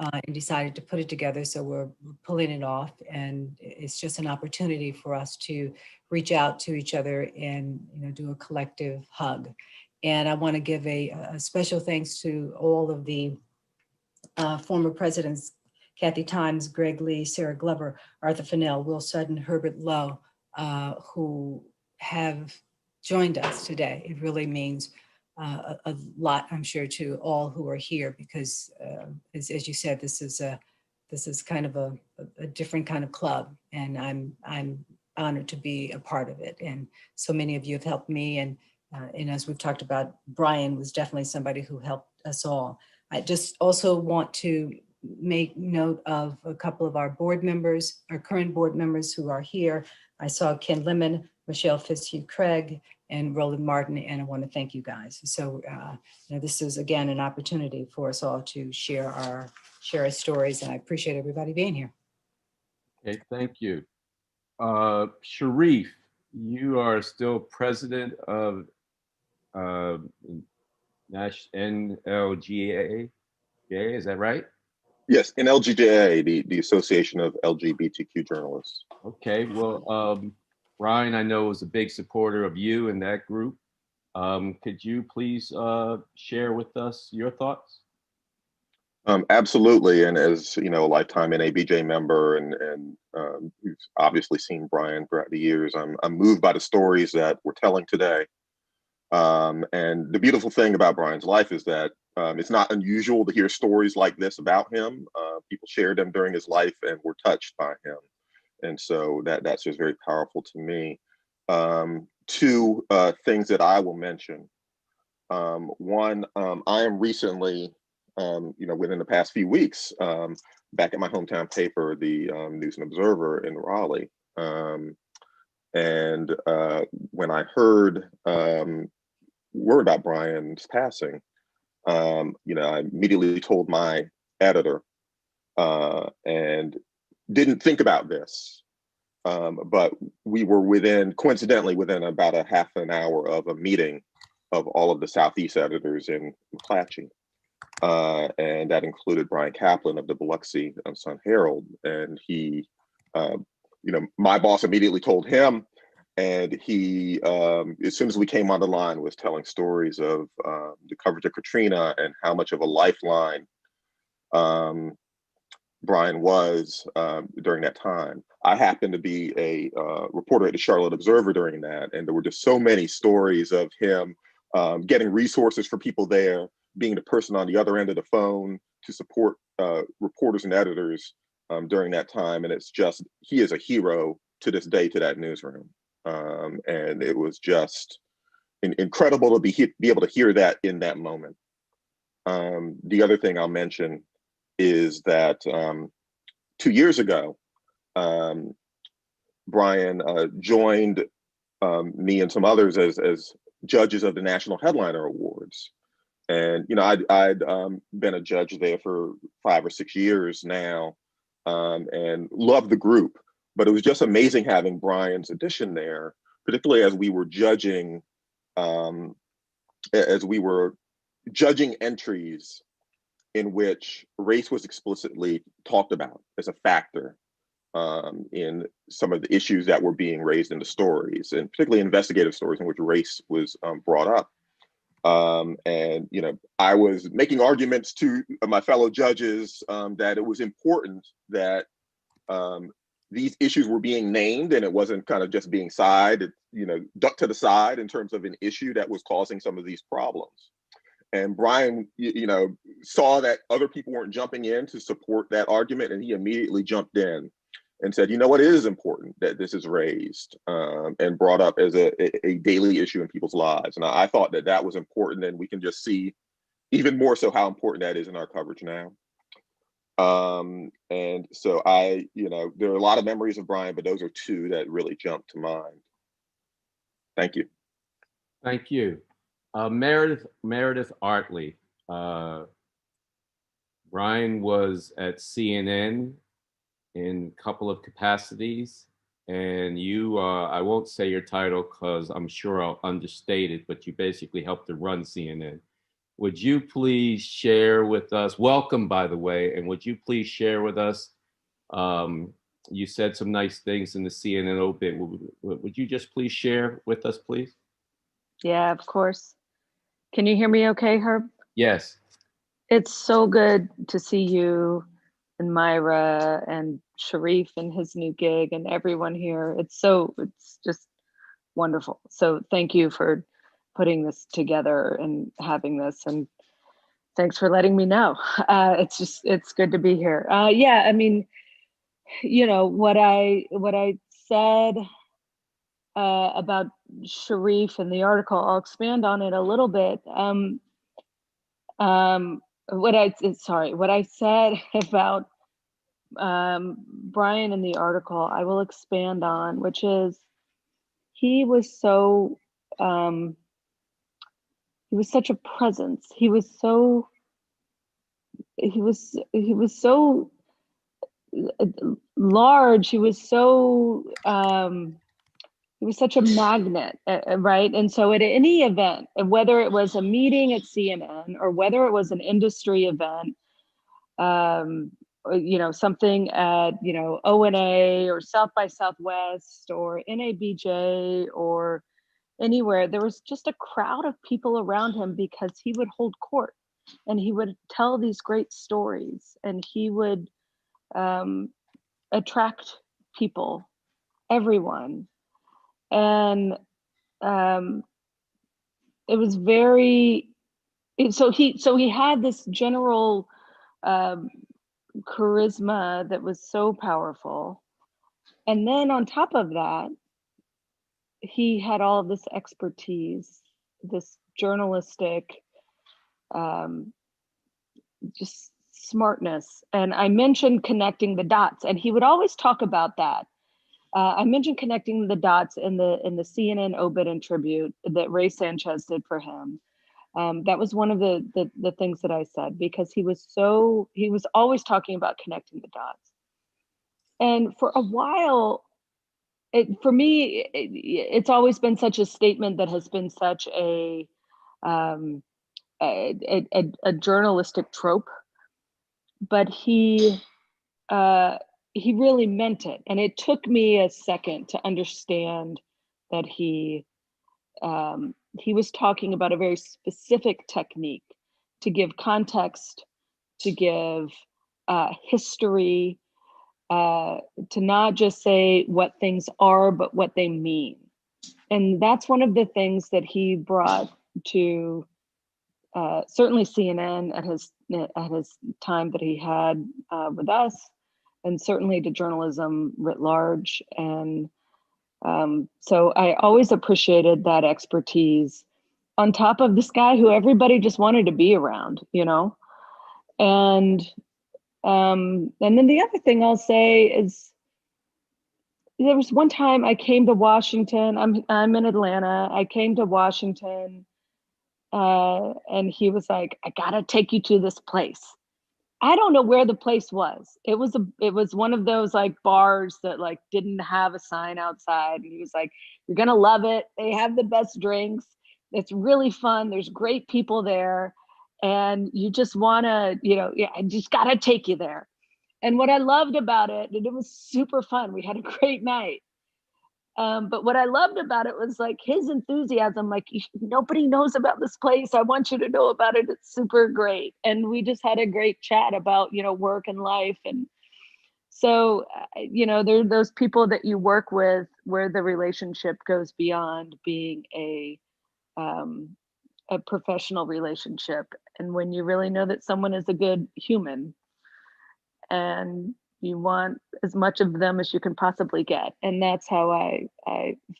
and decided to put it together. So we're pulling it off, and it's just an opportunity for us to reach out to each other and do a collective hug. And I want to give a special thanks to all of the former presidents, Kathy Times, Greg Lee, Sarah Glover, Arthur Fennell, Will Sutton, Herbert Lowe, who have joined us today. It really means a lot, I'm sure, to all who are here, because as you said, this is kind of a different kind of club, and I'm honored to be a part of it. And so many of you have helped me, and as we've talked about, Bryan was definitely somebody who helped us all. I just also want to make note of a couple of our board members, our current board members who are here. I saw Ken Lemon, Michelle Fitzhugh Craig, and Roland Martin, and I want to thank you guys. So this is again an opportunity for us all to share our stories, and I appreciate everybody being here. Okay, thank you. Sharif, you are still president of NLGA, is that right? Yes, NLGJA, the Association of LGBTQ Journalists. Okay, well, Bryan, I know, is a big supporter of you and that group. Could you please share with us your thoughts? Absolutely, and as you know, a lifetime NABJ member, and you've obviously seen Bryan throughout the years. I'm moved by the stories that we're telling today. And the beautiful thing about Bryan's life is that it's not unusual to hear stories like this about him. People shared them during his life and were touched by him. And so that's just very powerful to me. Two things that I will mention. One, I am recently, within the past few weeks, back at my hometown paper, the News and Observer in Raleigh. And when I heard word about Bryan's passing, I immediately told my editor and didn't think about this. But we were coincidentally within about a half an hour of a meeting of all of the Southeast editors in McClatchy. And that included Bryan Kaplan of the Biloxi Sun Herald. And he, my boss immediately told him, and he, as soon as we came on the line, was telling stories of the coverage of Katrina and how much of a lifeline Bryan was during that time. I happened to be a reporter at the Charlotte Observer during that, and there were just so many stories of him getting resources for people there, being the person on the other end of the phone to support reporters and editors during that time. And it's just, he is a hero to this day to that newsroom. And it was just incredible to be able to hear that in that moment. The other thing I'll mention is that 2 years ago, Bryan joined me and some others as judges of the National Headliner Awards. And, you know, I'd been a judge there for 5 or 6 years now, and loved the group. But it was just amazing having Bryan's addition there, particularly as we were judging entries in which race was explicitly talked about as a factor in some of the issues that were being raised in the stories, and particularly investigative stories in which race was brought up. And, you know, I was making arguments to my fellow judges that it was important that these issues were being named, and it wasn't kind of just being ducked to the side in terms of an issue that was causing some of these problems. And Bryan, you know, saw that other people weren't jumping in to support that argument, and he immediately jumped in and said, you know what, it is important that this is raised and brought up as a daily issue in people's lives. And I thought that that was important, and we can just see even more so how important that is in our coverage now. And so there are a lot of memories of Bryan, but those are two that really jumped to mind. Thank you. Thank you. Meredith Artley. Bryan was at CNN in a couple of capacities, and you, I won't say your title because I'm sure I'll understate it, but you basically helped to run CNN. Would you please share with us, welcome by the way, and would you please share with us, you said some nice things in the CNN open, would you just please share with us, please? Yeah, of course. Can you hear me okay, Herb? Yes. It's so good to see you and Myra and Sharif and his new gig and everyone here. It's just wonderful. So thank you for putting this together and having this, and thanks for letting me know. It's good to be here. Yeah, I mean, you know, what I said about Sharif in the article, I'll expand on it a little bit. What I said about Bryan in the article, I will expand on, which is he was so he was such a presence. He was so large. He was such a magnet, right? And so at any event, whether it was a meeting at CNN or whether it was an industry event, you know, something at, you know, ONA or South by Southwest or NABJ or anywhere, there was just a crowd of people around him because he would hold court and he would tell these great stories and he would attract people, everyone. And it was so he had this general charisma that was so powerful. And then on top of that, he had all of this expertise, this journalistic, just smartness. And I mentioned connecting the dots, and he would always talk about that. I mentioned connecting the dots in the CNN obit and tribute that Ray Sanchez did for him. That was one of the things that I said, because he was always talking about connecting the dots. And for a while, for me, it's always been such a statement that has been such a journalistic trope, but he really meant it. And it took me a second to understand that he was talking about a very specific technique to give context, to give history, to not just say what things are, but what they mean. And that's one of the things that he brought to certainly CNN at his time that he had with us, and certainly to journalism writ large. And so I always appreciated that expertise on top of this guy who everybody just wanted to be around, you know? And then the other thing I'll say is, there was one time I came to Washington. I'm in Atlanta. I came to Washington, and he was like, "I gotta take you to this place." I don't know where the place was. It was one of those like bars that like didn't have a sign outside. And he was like, "You're gonna love it. They have the best drinks. It's really fun. There's great people there, and you just wanna, yeah, I just gotta take you there." And what I loved about it, and it was super fun. We had a great night. But what I loved about it was like his enthusiasm, like, nobody knows about this place. I want you to know about it. It's super great. And we just had a great chat about, work and life. And so, there are those people that you work with where the relationship goes beyond being a professional relationship. And when you really know that someone is a good human, and you want as much of them as you can possibly get. And that's how I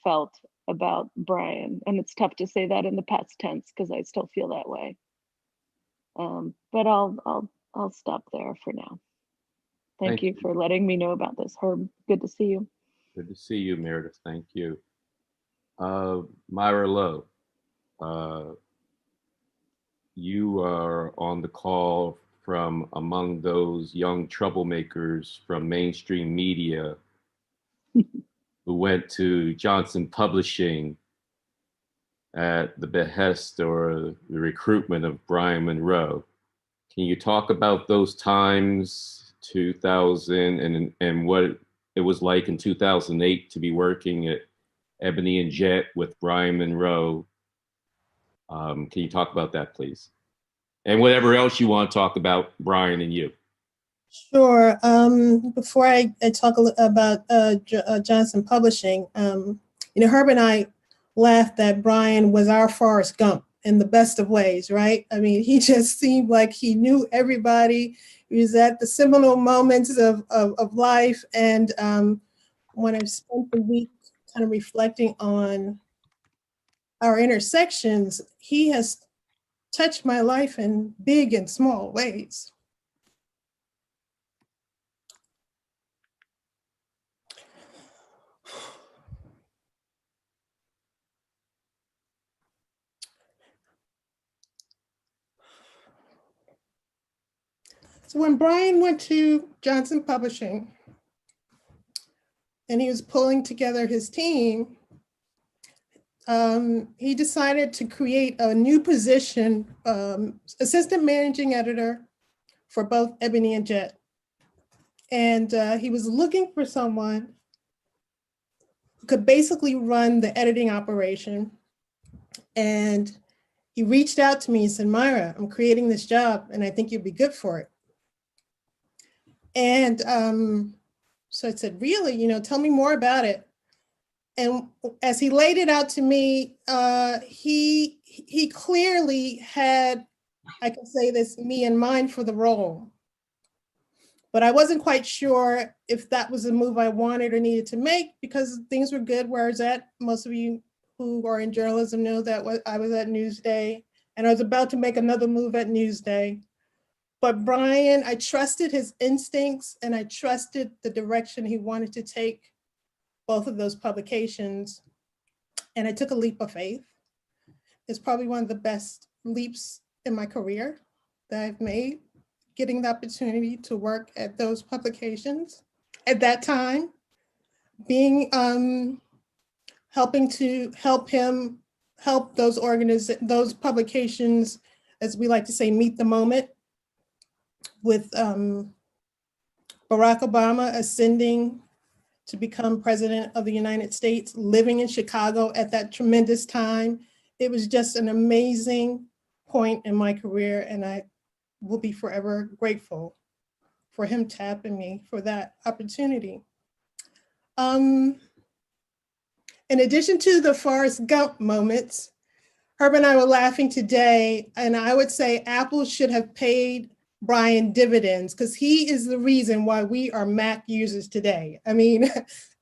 felt about Bryan. And it's tough to say that in the past tense because I still feel that way. But I'll stop there for now. Thank you for letting me know about this, Herb. Good to see you. Good to see you, Meredith. Thank you. Myra Lowe, you are on the call from among those young troublemakers from mainstream media who went to Johnson Publishing at the behest or the recruitment of Bryan Monroe. Can you talk about those times, 2000, and what it was like in 2008 to be working at Ebony and Jet with Bryan Monroe? Can you talk about that, please? And whatever else you want to talk about, Bryan and you. Sure. Before I talk about Johnson Publishing, Herb and I laughed that Bryan was our Forrest Gump in the best of ways, right? I mean, he just seemed like he knew everybody. He was at the seminal moments of life. And when I spent the week kind of reflecting on our intersections, he has touched my life in big and small ways. So when Bryan went to Johnson Publishing and he was pulling together his team, he decided to create a new position, assistant managing editor for both Ebony and Jet. And he was looking for someone who could basically run the editing operation. And he reached out to me and said, "Myra, I'm creating this job and I think you'd be good for it." And so I said, "Really? Tell me more about it." And as he laid it out to me, he clearly had, I can say this, me in mind for the role. But I wasn't quite sure if that was a move I wanted or needed to make because things were good where I was at. Most of you who are in journalism know that I was at Newsday and I was about to make another move at Newsday. But Bryan, I trusted his instincts and I trusted the direction he wanted to take both of those publications. And I took a leap of faith. It's probably one of the best leaps in my career that I've made, getting the opportunity to work at those publications at that time, being helping to help him help those publications, as we like to say, meet the moment, with Barack Obama ascending to become president of the United States, living in Chicago at that tremendous time. It was just an amazing point in my career, and I will be forever grateful for him tapping me for that opportunity. In addition to the Forrest Gump moments, Herb and I were laughing today, and I would say Apple should have paid Bryan dividends because he is the reason why we are Mac users today. I mean,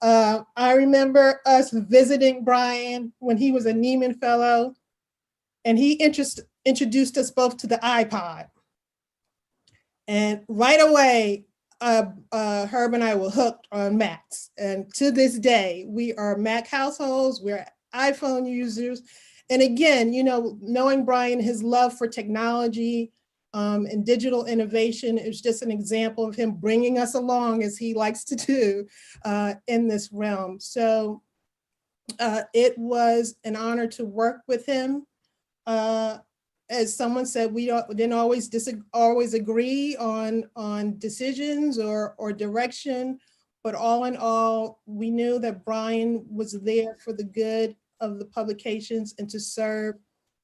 I remember us visiting Bryan when he was a Neiman Fellow, and he introduced us both to the iPod. And right away, Herb and I were hooked on Macs. And to this day, we are Mac households, we're iPhone users. And again, you know, knowing Bryan, his love for technology and digital innovation is just an example of him bringing us along, as he likes to do, in this realm. So it was an honor to work with him. As someone said, we didn't always agree on decisions or direction, but all in all, we knew that Bryan was there for the good of the publications and to serve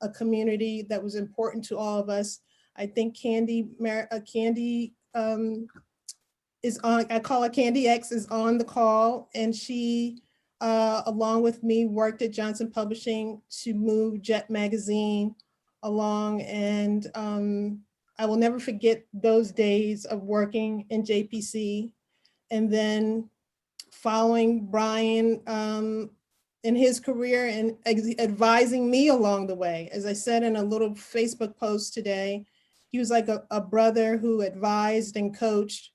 a community that was important to all of us. I think Candy is on, I call her Candy X, is on the call, and she, along with me, worked at Johnson Publishing to move Jet Magazine along. And I will never forget those days of working in JPC and then following Bryan in his career and advising me along the way. As I said in a little Facebook post today, he was like a brother who advised and coached,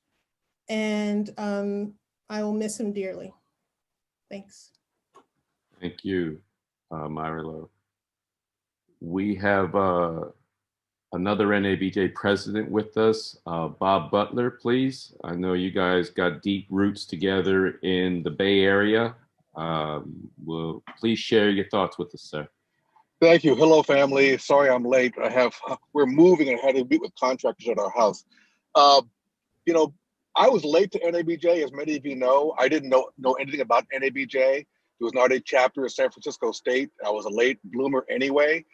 and I will miss him dearly. Thanks. Thank you, Myra Lowe. We have another NABJ president with us, Bob Butler, please. I know you guys got deep roots together in the Bay Area. Will please share your thoughts with us, sir. Thank you. Hello, family. Sorry I'm late. We're moving and had to meet with contractors at our house. You know, I was late to NABJ, as many of you know. I didn't know anything about NABJ. There was not a chapter of San Francisco State. I was a late bloomer anyway.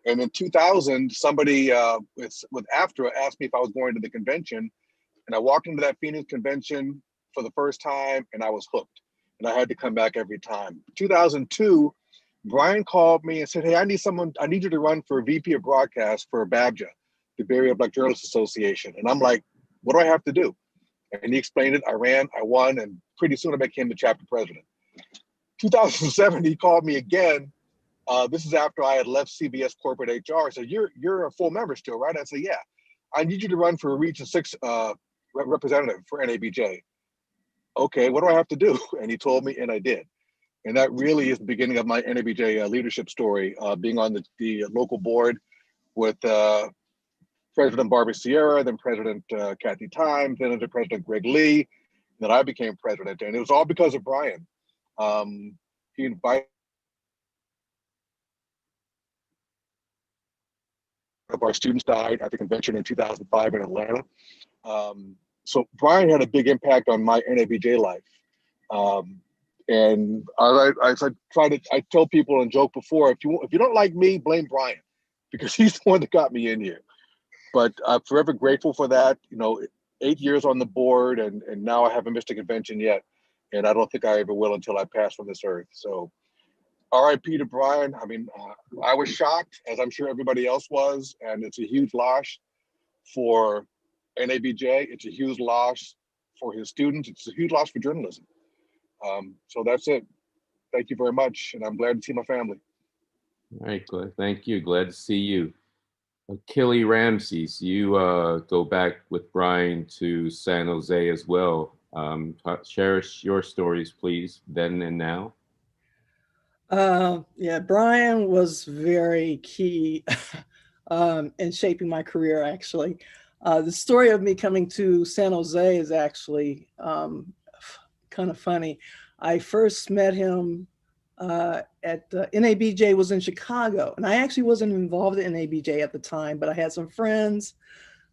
And in 2000, somebody with AFTRA asked me if I was going to the convention. And I walked into that Phoenix convention for the first time, and I was hooked. And I had to come back every time. 2002, Bryan called me and said, hey, I need you to run for VP of broadcast for BABJA, the Bay Area Black Journalists Association. And I'm like, what do I have to do? And he explained it. I ran, I won, and pretty soon I became the chapter president. 2007, he called me again. This is after I had left CBS corporate HR. So you're a full member still, right? I said, yeah. I need you to run for a Region 6 representative for NABJ. Okay, what do I have to do? And he told me, and I did. And that really is the beginning of my NABJ leadership story, being on the local board with President Barbara Sierra, then President Kathy Times, then under President Greg Lee. Then I became president. And it was all because of Bryan. He invited our students died at the convention in 2005 in Atlanta. So Bryan had a big impact on my NABJ life. And I tell people and joke before, if you don't like me, blame Bryan, because he's the one that got me in here. But I'm forever grateful for that. You know, 8 years on the board, and now I haven't missed a convention yet. And I don't think I ever will until I pass from this earth. So RIP to Bryan. I mean, I was shocked, as I'm sure everybody else was, and it's a huge loss for NABJ. It's a huge loss for his students. It's a huge loss for journalism. So that's it. Thank you very much, and I'm glad to see my family. All right, glad. Thank you. Glad to see you. Achille Ramses, you go back with Bryan to San Jose as well. Share your stories, please, then and now. Yeah, Bryan was very key in shaping my career, actually. The story of me coming to San Jose is actually kind of funny. I first met him at NABJ was in Chicago, and I actually wasn't involved in NABJ at the time, but I had some friends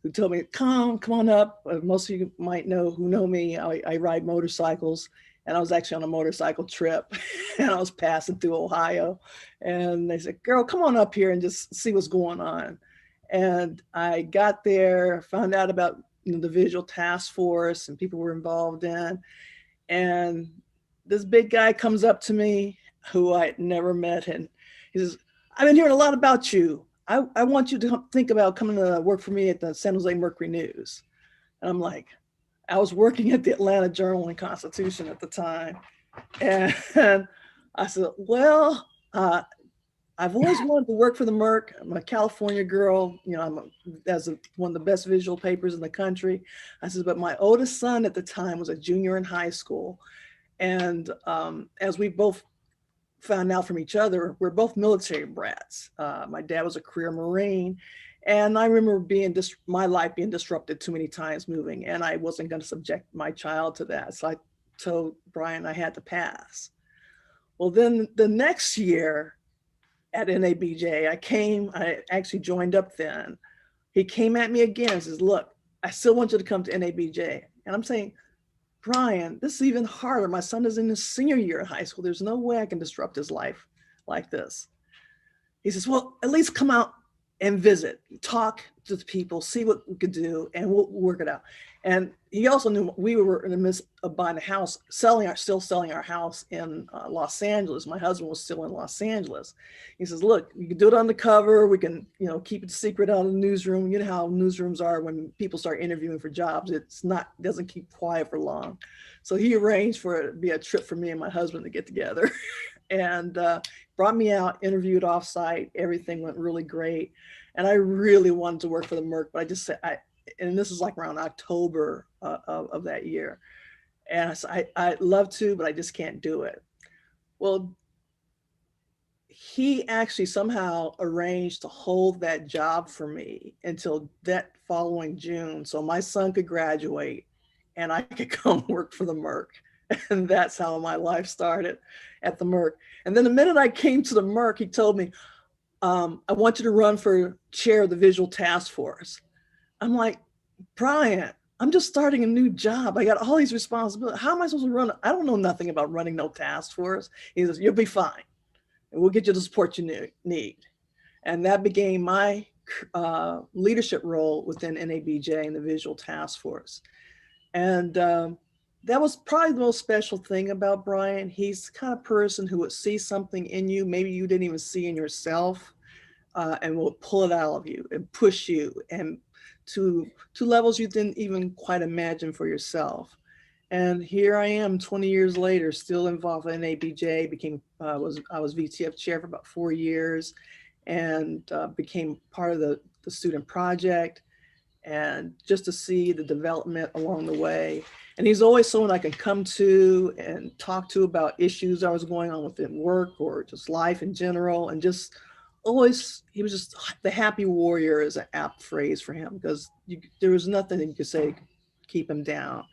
who told me, come on up. Most of you might know who know me. I ride motorcycles, and I was actually on a motorcycle trip, and I was passing through Ohio, and they said, girl, come on up here and just see what's going on. And I got there, found out about the visual task force and people were involved in, and this big guy comes up to me who I had never met, and he says, I've been hearing a lot about you. I want you to think about coming to work for me at the San Jose Mercury News. And I'm like, I was working at the Atlanta Journal and Constitution at the time. And I said, well, I've always wanted to work for the Merc. I'm a California girl. You know, one of the best visual papers in the country. I said, but my oldest son at the time was a junior in high school. And as we both found out from each other, we're both military brats. My dad was a career Marine. And I remember my life being disrupted too many times moving, and I wasn't going to subject my child to that. So I told Bryan I had to pass. Well, then the next year at NABJ, I actually joined up then. He came at me again and says, look, I still want you to come to NABJ. And I'm saying, Bryan, this is even harder. My son is in his senior year of high school. There's no way I can disrupt his life like this. He says, well, at least come out and visit, talk to the people, see what we could do, and we'll work it out. And he also knew we were in the midst of buying a house, still selling our house in Los Angeles. My husband was still in Los Angeles. He says, look, you can do it undercover. We can, keep it secret out of the newsroom. You know how newsrooms are when people start interviewing for jobs. Doesn't keep quiet for long. So he arranged for it to be a trip for me and my husband to get together. And brought me out, interviewed offsite. Everything went really great. And I really wanted to work for the Merc, but I just said, and this is like around October of that year. And I said, I'd love to, but I just can't do it. Well, he actually somehow arranged to hold that job for me until that following June. So my son could graduate and I could come work for the Merc. And that's how my life started at the Merc. And then the minute I came to the Merc, he told me, I want you to run for chair of the visual task force. I'm like, Bryan, I'm just starting a new job. I got all these responsibilities. How am I supposed to run? I don't know nothing about running no task force. He says, you'll be fine. And we'll get you the support you need. And that became my leadership role within NABJ and the visual task force. And that was probably the most special thing about Bryan. He's the kind of person who would see something in you, maybe you didn't even see in yourself, and will pull it out of you and push you and to levels you didn't even quite imagine for yourself. And here I am 20 years later, still involved in NABJ, I was VTF chair for about 4 years and became part of the student project. And just to see the development along the way. And he's always someone I can come to and talk to about issues I was going on within work or just life in general. And just always, he was just the happy warrior is an apt phrase for him because there was nothing that you could say to keep him down.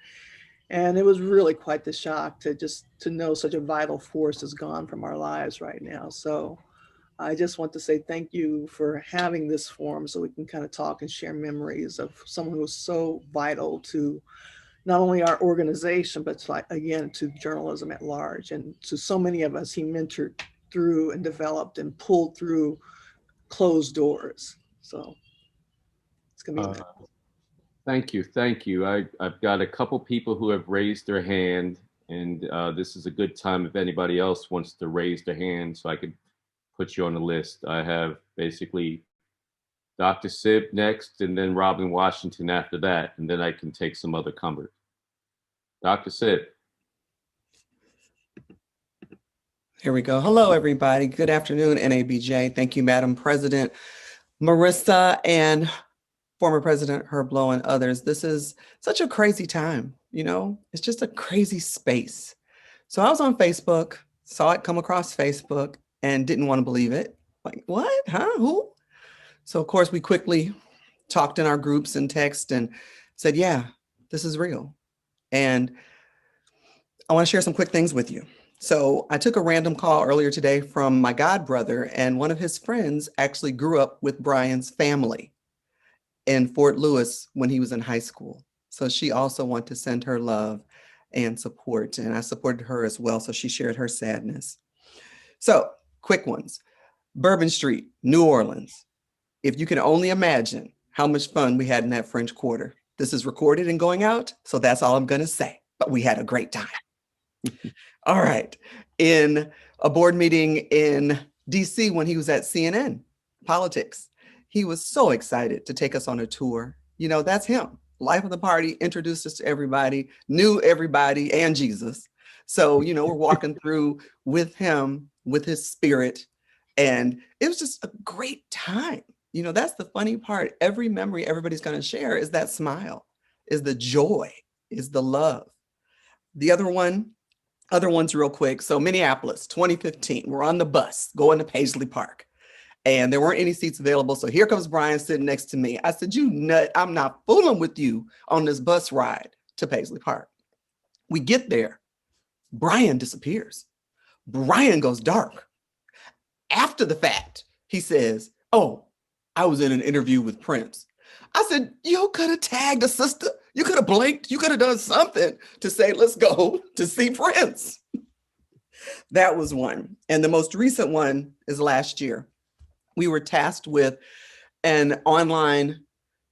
And it was really quite the shock to know such a vital force is gone from our lives right now. So I just want to say thank you for having this forum so we can kind of talk and share memories of someone who was so vital to not only our organization, but again, to journalism at large. And to so many of us, he mentored through and developed and pulled through closed doors. So it's gonna be amazing. Thank you. Thank you. I've got a couple people who have raised their hand, and this is a good time if anybody else wants to raise their hand so I could put you on the list. I have basically Dr. Sib next, and then Robin Washington after that, and then I can take some other comers. Dr. Sib. Here we go. Hello, everybody. Good afternoon, NABJ. Thank you, Madam President Marissa and former President Herb Lowe and others. This is such a crazy time, it's just a crazy space. So I was on Facebook, saw it come across Facebook, and didn't want to believe it. Like, what? Huh? Who? So, of course, we quickly talked in our groups and text and said, yeah, this is real. And I want to share some quick things with you. So I took a random call earlier today from my godbrother, and one of his friends actually grew up with Bryan's family in Fort Lewis when he was in high school. So she also wanted to send her love and support, and I supported her as well. So she shared her sadness. So quick ones. Bourbon Street, New Orleans. If you can only imagine how much fun we had in that French Quarter. This is recorded and going out, so that's all I'm going to say. But we had a great time. All right. In a board meeting in DC when he was at CNN Politics. He was so excited to take us on a tour. You know, that's him. Life of the party, introduced us to everybody, knew everybody and Jesus. So, you know, we're walking through with him, with his spirit. And it was just a great time. You know, that's the funny part. Every memory everybody's going to share is that smile, is the joy, is the love. The other ones real quick. So Minneapolis, 2015, we're on the bus going to Paisley Park and there weren't any seats available. So here comes Bryan sitting next to me. I said, you nut, I'm not fooling with you on this bus ride to Paisley Park. We get there. Bryan disappears. Bryan goes dark. After the fact, he says, oh, I was in an interview with Prince. I said, you could have tagged a sister. You could have blinked. You could have done something to say, let's go to see Prince. That was one. And the most recent one is last year. We were tasked with an online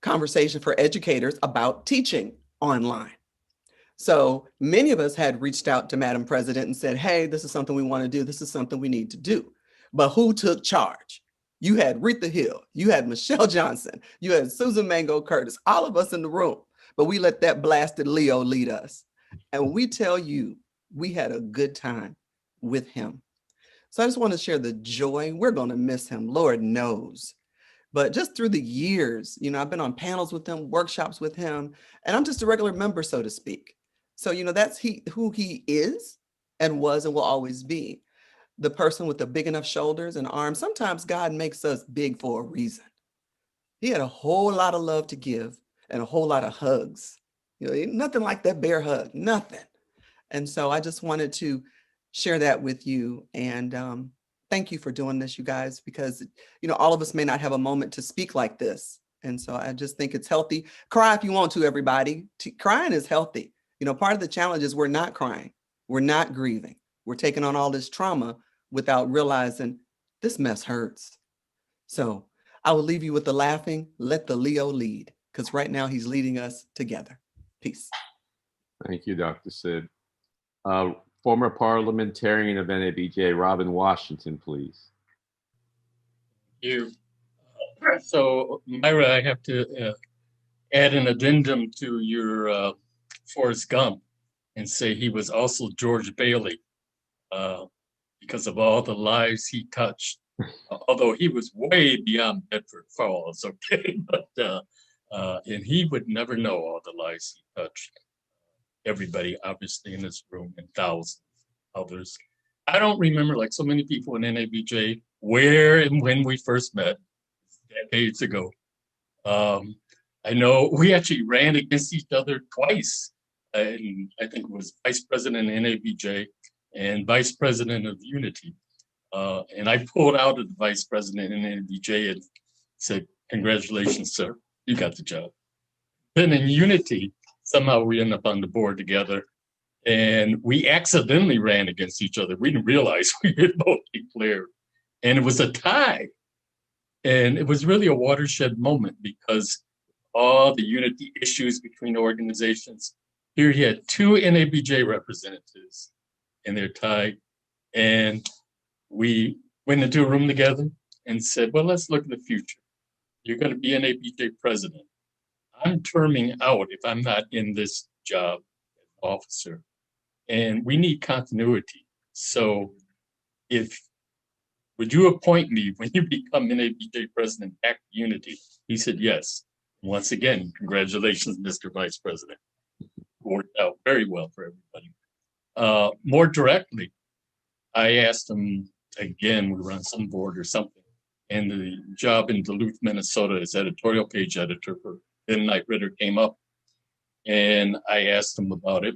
conversation for educators about teaching online. So many of us had reached out to Madam President and said, hey, this is something we want to do. This is something we need to do. But who took charge? You had Retha Hill, you had Michelle Johnson, you had Susan Mango Curtis, all of us in the room, but we let that blasted Leo lead us. And we tell you, we had a good time with him. So I just want to share the joy. We're going to miss him, Lord knows. But just through the years, you know, I've been on panels with him, workshops with him, and I'm just a regular member, so to speak. So, you know, that's who he is and was and will always be. The person with the big enough shoulders and arms. Sometimes God makes us big for a reason. He had a whole lot of love to give and a whole lot of hugs. You know, nothing like that bear hug, nothing. And so I just wanted to share that with you. And thank you for doing this, you guys, because, you know, all of us may not have a moment to speak like this. And so I just think it's healthy. Cry if you want to, everybody. Crying is healthy. You know, part of the challenge is we're not crying. We're not grieving. We're taking on all this trauma without realizing this mess hurts. So I will leave you with the laughing, let the Leo lead, because right now he's leading us together. Peace. Thank you, Dr. Sid. Former parliamentarian of NABJ, Robin Washington, please. You. So, Myra, I have to add an addendum to your Forrest Gump and say he was also George Bailey because of all the lives he touched. Although he was way beyond Bedford Falls, okay, but and he would never know all the lives he touched. Everybody, obviously, in this room, and thousands others. I don't remember, like so many people in NABJ, where and when we first met decades ago. I know we actually ran against each other twice. And I think it was vice president of NABJ and vice president of Unity. And I pulled out of the vice president in NABJ and said, congratulations, sir, you got the job. Then in Unity, somehow we ended up on the board together and we accidentally ran against each other. We didn't realize we had both declared. And it was a tie. And it was really a watershed moment because all the unity issues between organizations. Here he had two NABJ representatives and they're tied. And we went into a room together and said, well, let's look at the future. You're going to be NABJ president. I'm terming out if I'm not in this job as officer. And we need continuity. So would you appoint me when you become NABJ president, act unity? He said, yes. Once again, congratulations, Mr. Vice President. Worked out very well for everybody. More directly, I asked him again, we were on some board or something, and the job in Duluth, Minnesota as editorial page editor for Then Knight Ritter came up, and I asked him about it.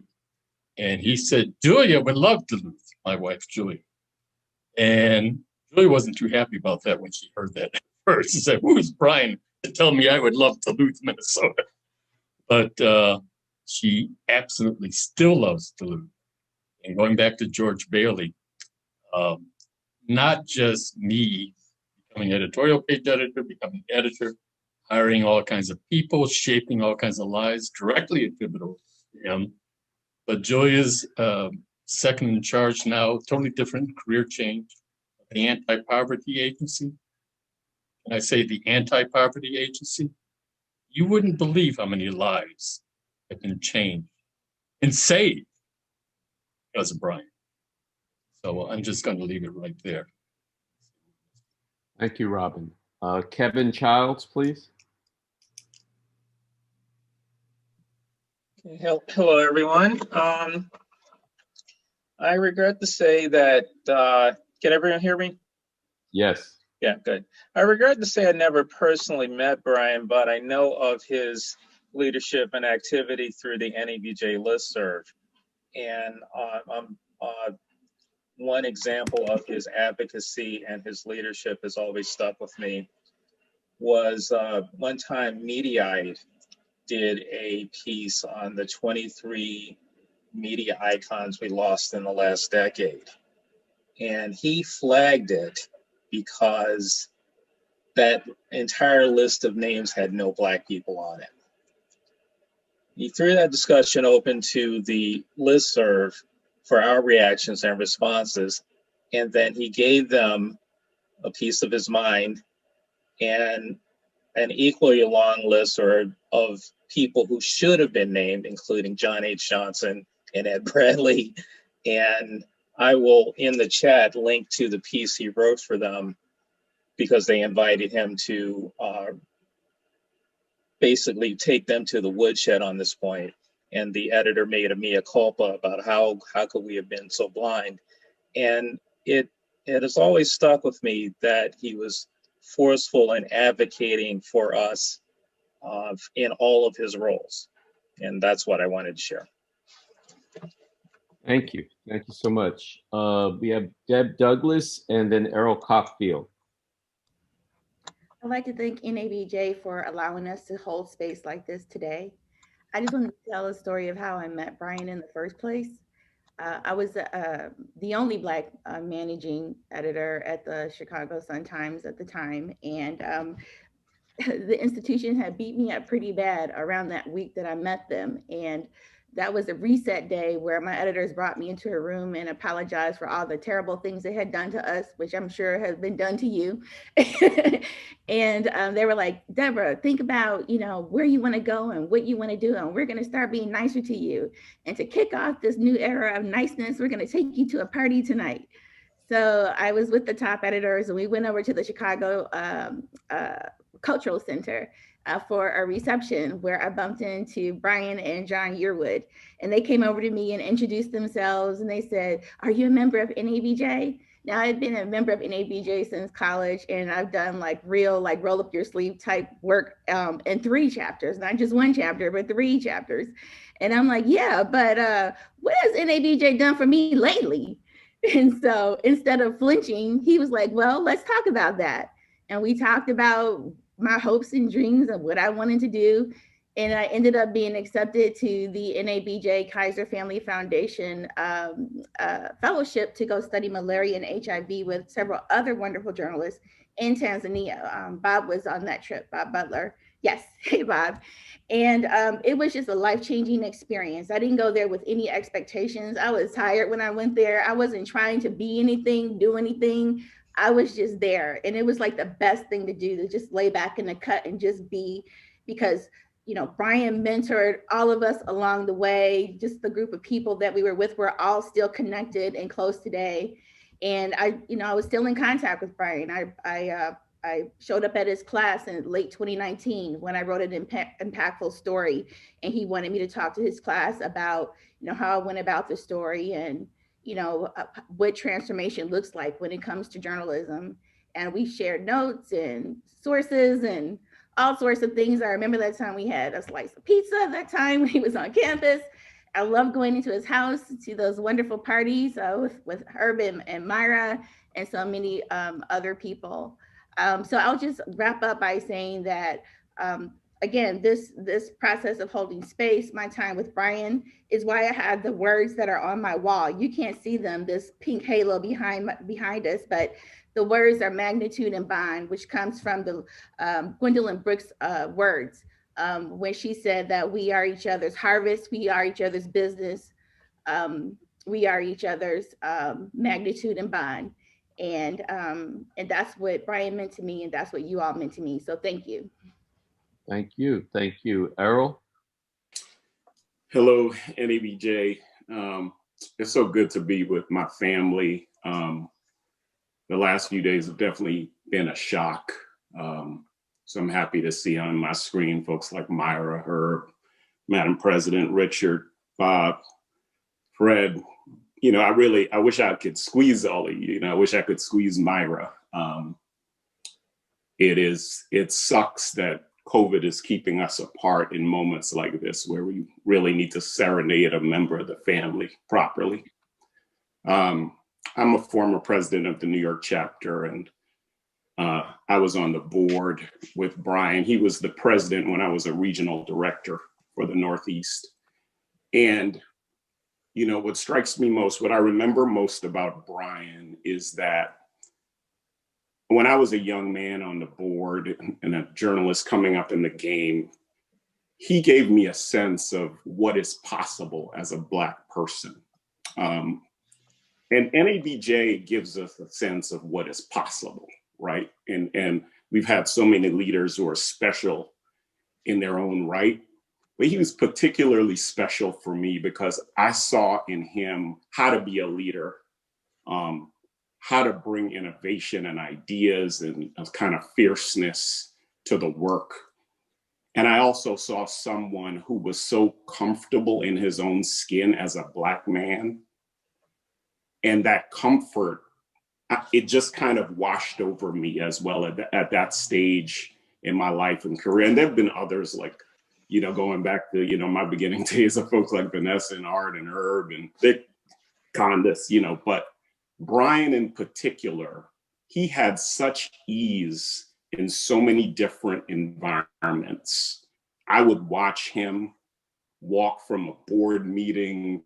And he said, Julia would love Duluth, my wife, Julia. And Julia wasn't too happy about that when she heard that at first. She said, who's Bryan to tell me I would love Duluth, Minnesota? But she absolutely still loves Duluth. And going back to George Bailey, not just me becoming editorial page editor, becoming editor, hiring all kinds of people, shaping all kinds of lives directly attributable to him. But Julia's second in charge now, totally different career change, the Anti-Poverty Agency, and I say the Anti-Poverty Agency, you wouldn't believe how many lives have been changed and saved because of Bryan. So I'm just going to leave it right there. Thank you, Robin. Kevin Childs, please. Hello, everyone. I regret to say that, can everyone hear me? Yes. Yeah, good. I regret to say I never personally met Bryan, but I know of his leadership and activity through the NABJ listserv. And one example of his advocacy and his leadership has always stuck with me was one time Mediaite did a piece on the 23 media icons we lost in the last decade. And he flagged it because that entire list of names had no Black people on it. He threw that discussion open to the listserv for our reactions and responses, and then he gave them a piece of his mind and an equally long list of people who should have been named, including John H. Johnson and Ed Bradley. And I will, in the chat, link to the piece he wrote for them because they invited him to basically take them to the woodshed on this point. And the editor made a mea culpa about how could we have been so blind. And it has always stuck with me that he was forceful in advocating for us in all of his roles. And that's what I wanted to share. Thank you. Thank you so much. We have Deb Douglas and then Errol Cockfield. I'd like to thank NABJ for allowing us to hold space like this today. I just want to tell a story of how I met Bryan in the first place. I was the only Black managing editor at the Chicago Sun-Times at the time, and the institution had beat me up pretty bad around that week that I met them. And that was a reset day where my editors brought me into a room and apologized for all the terrible things they had done to us, which I'm sure has been done to you. And they were like, Deborah, think about, where you want to go and what you want to do. And we're going to start being nicer to you. And to kick off this new era of niceness, we're going to take you to a party tonight. So I was with the top editors and we went over to the Chicago Cultural Center for a reception where I bumped into Bryan and John Yearwood. And they came over to me and introduced themselves and they said, are you a member of NABJ? Now I've been a member of NABJ since college and I've done real roll up your sleeve type work in 3 chapters, not just 1 chapter, but 3 chapters. And I'm like, yeah, but what has NABJ done for me lately? And so instead of flinching, he was like, well, let's talk about that. And we talked about my hopes and dreams of what I wanted to do. And I ended up being accepted to the NABJ Kaiser Family Foundation fellowship to go study malaria and HIV with several other wonderful journalists in Tanzania. Bob was on that trip, Bob Butler. Yes, hey Bob. And it was just a life-changing experience. I didn't go there with any expectations. I was tired when I went there. I wasn't trying to be anything, do anything. I was just there. And it was like the best thing to do, to just lay back in the cut and just be, because Bryan mentored all of us along the way. Just the group of people that we were with were all still connected and close today. And I was still in contact with Bryan. I showed up at his class in late 2019 when I wrote an impactful story, and he wanted me to talk to his class about, how I went about the story and, what transformation looks like when it comes to journalism. And we shared notes and sources and all sorts of things. I remember that time we had a slice of pizza that time when he was on campus. I loved going into his house to those wonderful parties with Herb and Myra and so many other people. So I'll just wrap up by saying that, again, this process of holding space, my time with Bryan, is why I have the words that are on my wall. You can't see them, this pink halo behind us, but the words are magnitude and bond, which comes from the Gwendolyn Brooks words when she said that we are each other's harvest, we are each other's business, we are each other's magnitude and bond. And that's what Bryan meant to me, and that's what you all meant to me. So thank you. Thank you. Thank you. Errol? Hello, NABJ. It's so good to be with my family. The last few days have definitely been a shock. So I'm happy to see on my screen folks like Myra, Herb, Madam President, Richard, Bob, Fred. You know, I wish I could squeeze all of you. You know, I wish I could squeeze Myra. It sucks that COVID is keeping us apart in moments like this where we really need to serenade a member of the family properly. I'm a former president of the New York chapter, and I was on the board with Bryan. He was the president when I was a regional director for the Northeast. And, you know, what strikes me most, what I remember most about Bryan is that when I was a young man on the board and a journalist coming up in the game, he gave me a sense of what is possible as a Black person. And NABJ gives us a sense of what is possible, right? And we've had so many leaders who are special in their own right, but he was particularly special for me because I saw in him how to be a leader, how to bring innovation and ideas and a kind of fierceness to the work. And I also saw someone who was so comfortable in his own skin as a Black man. And that comfort, it just kind of washed over me as well at that stage in my life and career. And there've been others like, you know, going back to, you know, my beginning days of folks like Vanessa and Art and Herb and Vic Condis, you know, but Bryan in particular, he had such ease in so many different environments. I would watch him walk from a board meeting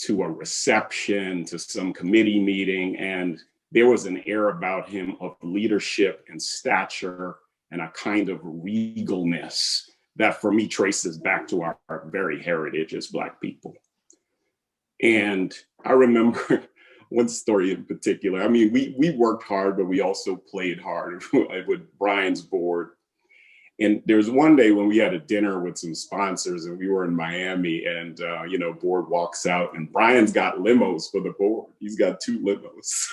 to a reception, to some committee meeting, and there was an air about him of leadership and stature and a kind of regalness that for me traces back to our very heritage as Black people. And I remember one story in particular. I mean, we worked hard, but we also played hard with Bryan's board. And there's one day when we had a dinner with some sponsors and we were in Miami and, you know, board walks out and Bryan's got limos for the board. He's got 2 limos.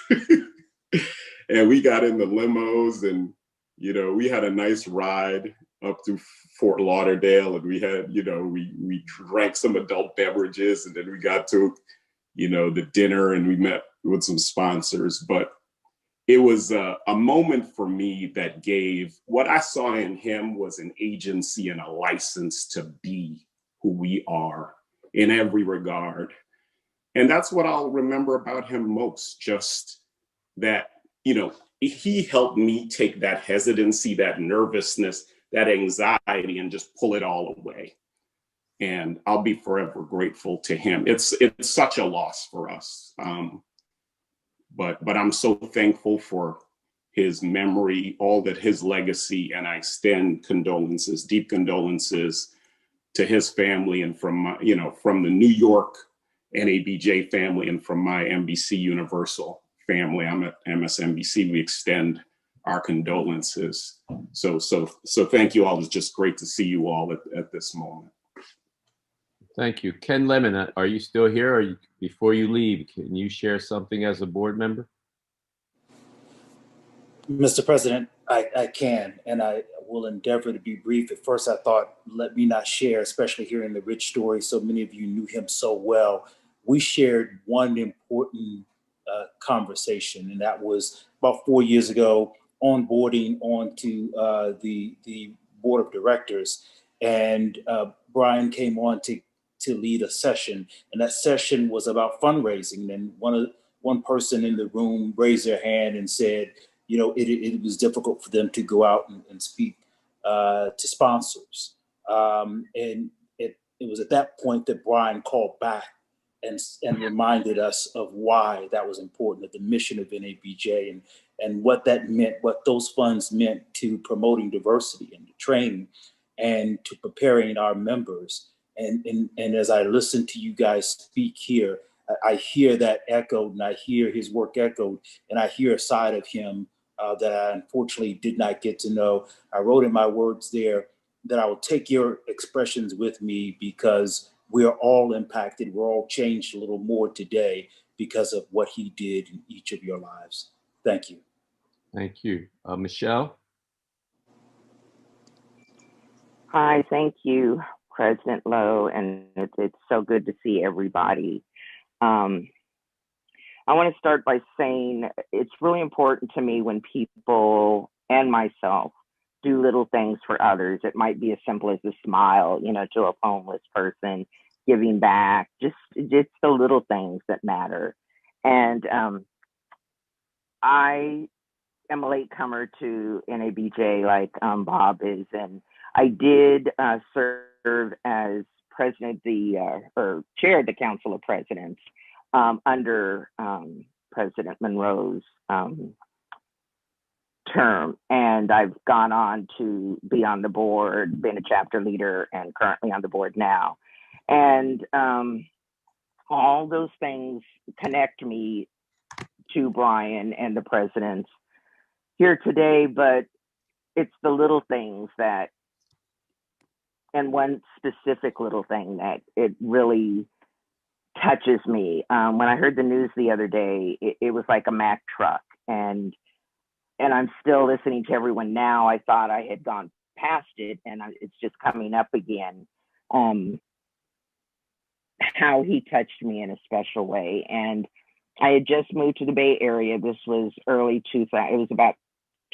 And we got in the limos and, you know, we had a nice ride up to Fort Lauderdale and we had, you know, we drank some adult beverages and then we got to, you know, the dinner and we met with some sponsors. But it was a moment for me that gave, what I saw in him was an agency and a license to be who we are in every regard. And that's what I'll remember about him most, just that, you know, he helped me take that hesitancy, that nervousness, that anxiety, and just pull it all away. And I'll be forever grateful to him. It's such a loss for us. But I'm so thankful for his memory, all that his legacy, and I extend condolences, deep condolences to his family and from my, you know, from the New York NABJ family and from my NBC Universal family. I'm at MSNBC. We extend our condolences. So thank you all. It's just great to see you all at this moment. Thank you. Ken Lemon, are you still here? Or before you leave, can you share something as a board member? Mr. President, I can, and I will endeavor to be brief. At first, I thought, let me not share, especially hearing the rich story. So many of you knew him so well. We shared one important conversation, and that was about 4 years ago, onboarding onto the board of directors. And Bryan came on to lead a session, and that session was about fundraising. And one person in the room raised their hand and said, you know, it was difficult for them to go out and speak to sponsors. And it was at that point that Bryan called back and reminded us of why that was important, of the mission of NABJ and what that meant, what those funds meant to promoting diversity and to training and to preparing our members. And as I listen to you guys speak here, I hear that echoed, and I hear his work echoed, and I hear a side of him that I unfortunately did not get to know. I wrote in my words there that I will take your expressions with me, because we are all impacted. We're all changed a little more today because of what he did in each of your lives. Thank you. Thank you. Michelle? Hi, thank you, President Lowe, and it's so good to see everybody. I want to start by saying it's really important to me when people and myself do little things for others. It might be as simple as a smile, to a homeless person, giving back, just the little things that matter. And I am a latecomer to NABJ like Bob is, and I did serve as president or chaired the Council of Presidents under President Monroe's term, and I've gone on to be on the board, been a chapter leader, and currently on the board now. And all those things connect me to Bryan and the presidents here today, but it's the little things that, and one specific little thing that it really touches me. When I heard the news the other day, it was like a Mack truck, and I'm still listening to everyone now. I thought I had gone past it, and it's just coming up again. How he touched me in a special way. And I had just moved to the Bay Area. This was early 2000. It was about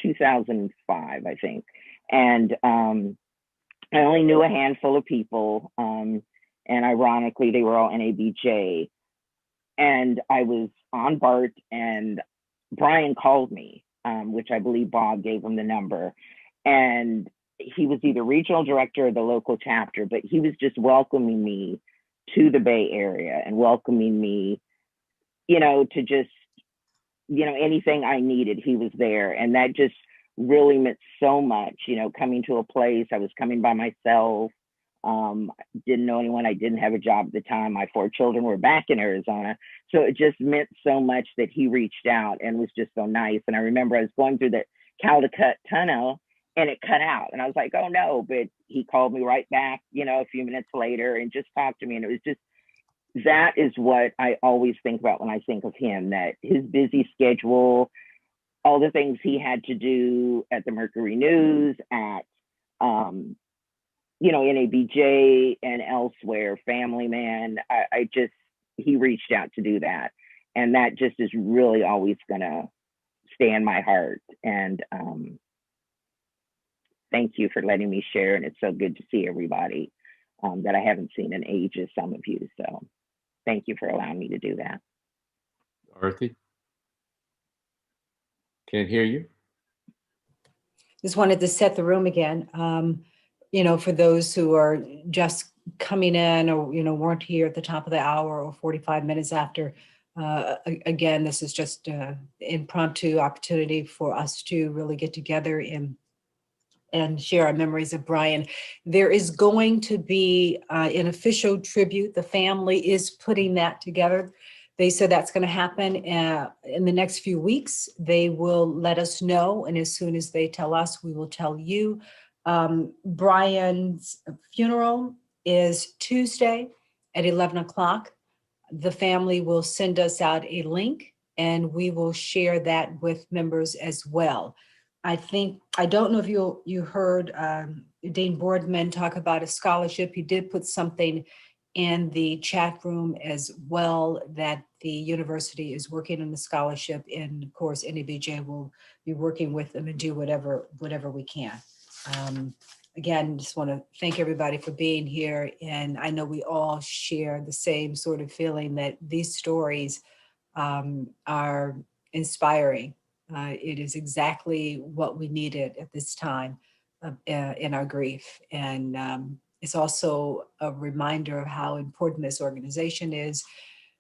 2005, I think. And I only knew a handful of people. And ironically, they were all NABJ. And I was on BART, and Bryan called me, which I believe Bob gave him the number. And he was either regional director or the local chapter, but he was just welcoming me to the Bay Area and welcoming me, to just, anything I needed, he was there. And that just really meant so much, coming to a place. I was coming by myself. Didn't know anyone. I didn't have a job at the time. My 4 children were back in Arizona. So it just meant so much that he reached out and was just so nice. And I remember I was going through the Caldecott Tunnel, and it cut out. And I was like, oh no, but he called me right back, a few minutes later, and just talked to me. And it was just, that is what I always think about when I think of him, that his busy schedule, all the things he had to do at the Mercury News, at, NABJ and elsewhere, family man, he reached out to do that. And that just is really always gonna stay in my heart. And, thank you for letting me share, and it's so good to see everybody that I haven't seen in ages, some of you. So thank you for allowing me to do that. Dorothy? Can't hear you. Just wanted to set the room again. For those who are just coming in or, weren't here at the top of the hour or 45 minutes after, again, this is just an impromptu opportunity for us to really get together and share our memories of Bryan. There is going to be an official tribute. The family is putting that together. They said that's going to happen in the next few weeks. They will let us know, and as soon as they tell us, we will tell you. Bryan's funeral is Tuesday at 11 o'clock. The family will send us out a link, and we will share that with members as well. I don't know if you heard Dean Boardman talk about a scholarship. He did put something in the chat room as well, that the university is working on the scholarship, and of course NABJ will be working with them and do whatever we can. Again, just want to thank everybody for being here, and I know we all share the same sort of feeling that these stories are inspiring. It is exactly what we needed at this time in our grief. And it's also a reminder of how important this organization is.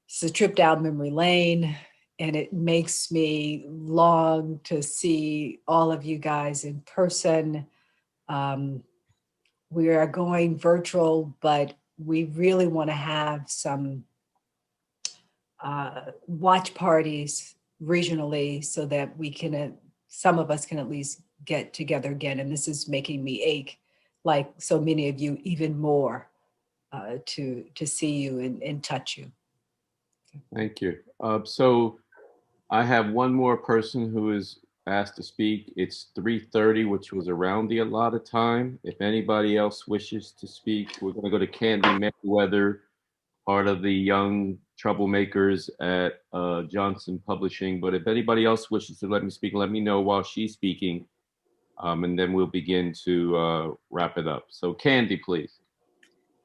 It's a trip down memory lane, and it makes me long to see all of you guys in person. We are going virtual, but we really want to have some watch parties regionally so that we can, some of us can at least get together again. And this is making me ache, like so many of you, even more to see you and touch you. Thank you. So I have one more person who is asked to speak. It's 3:30, which was around the allotted time. If anybody else wishes to speak, we're going to go to Candy Mayweather, part of the young troublemakers at Johnson Publishing. But if anybody else wishes to let me speak, let me know while she's speaking, and then we'll begin to wrap it up. So Candy, please.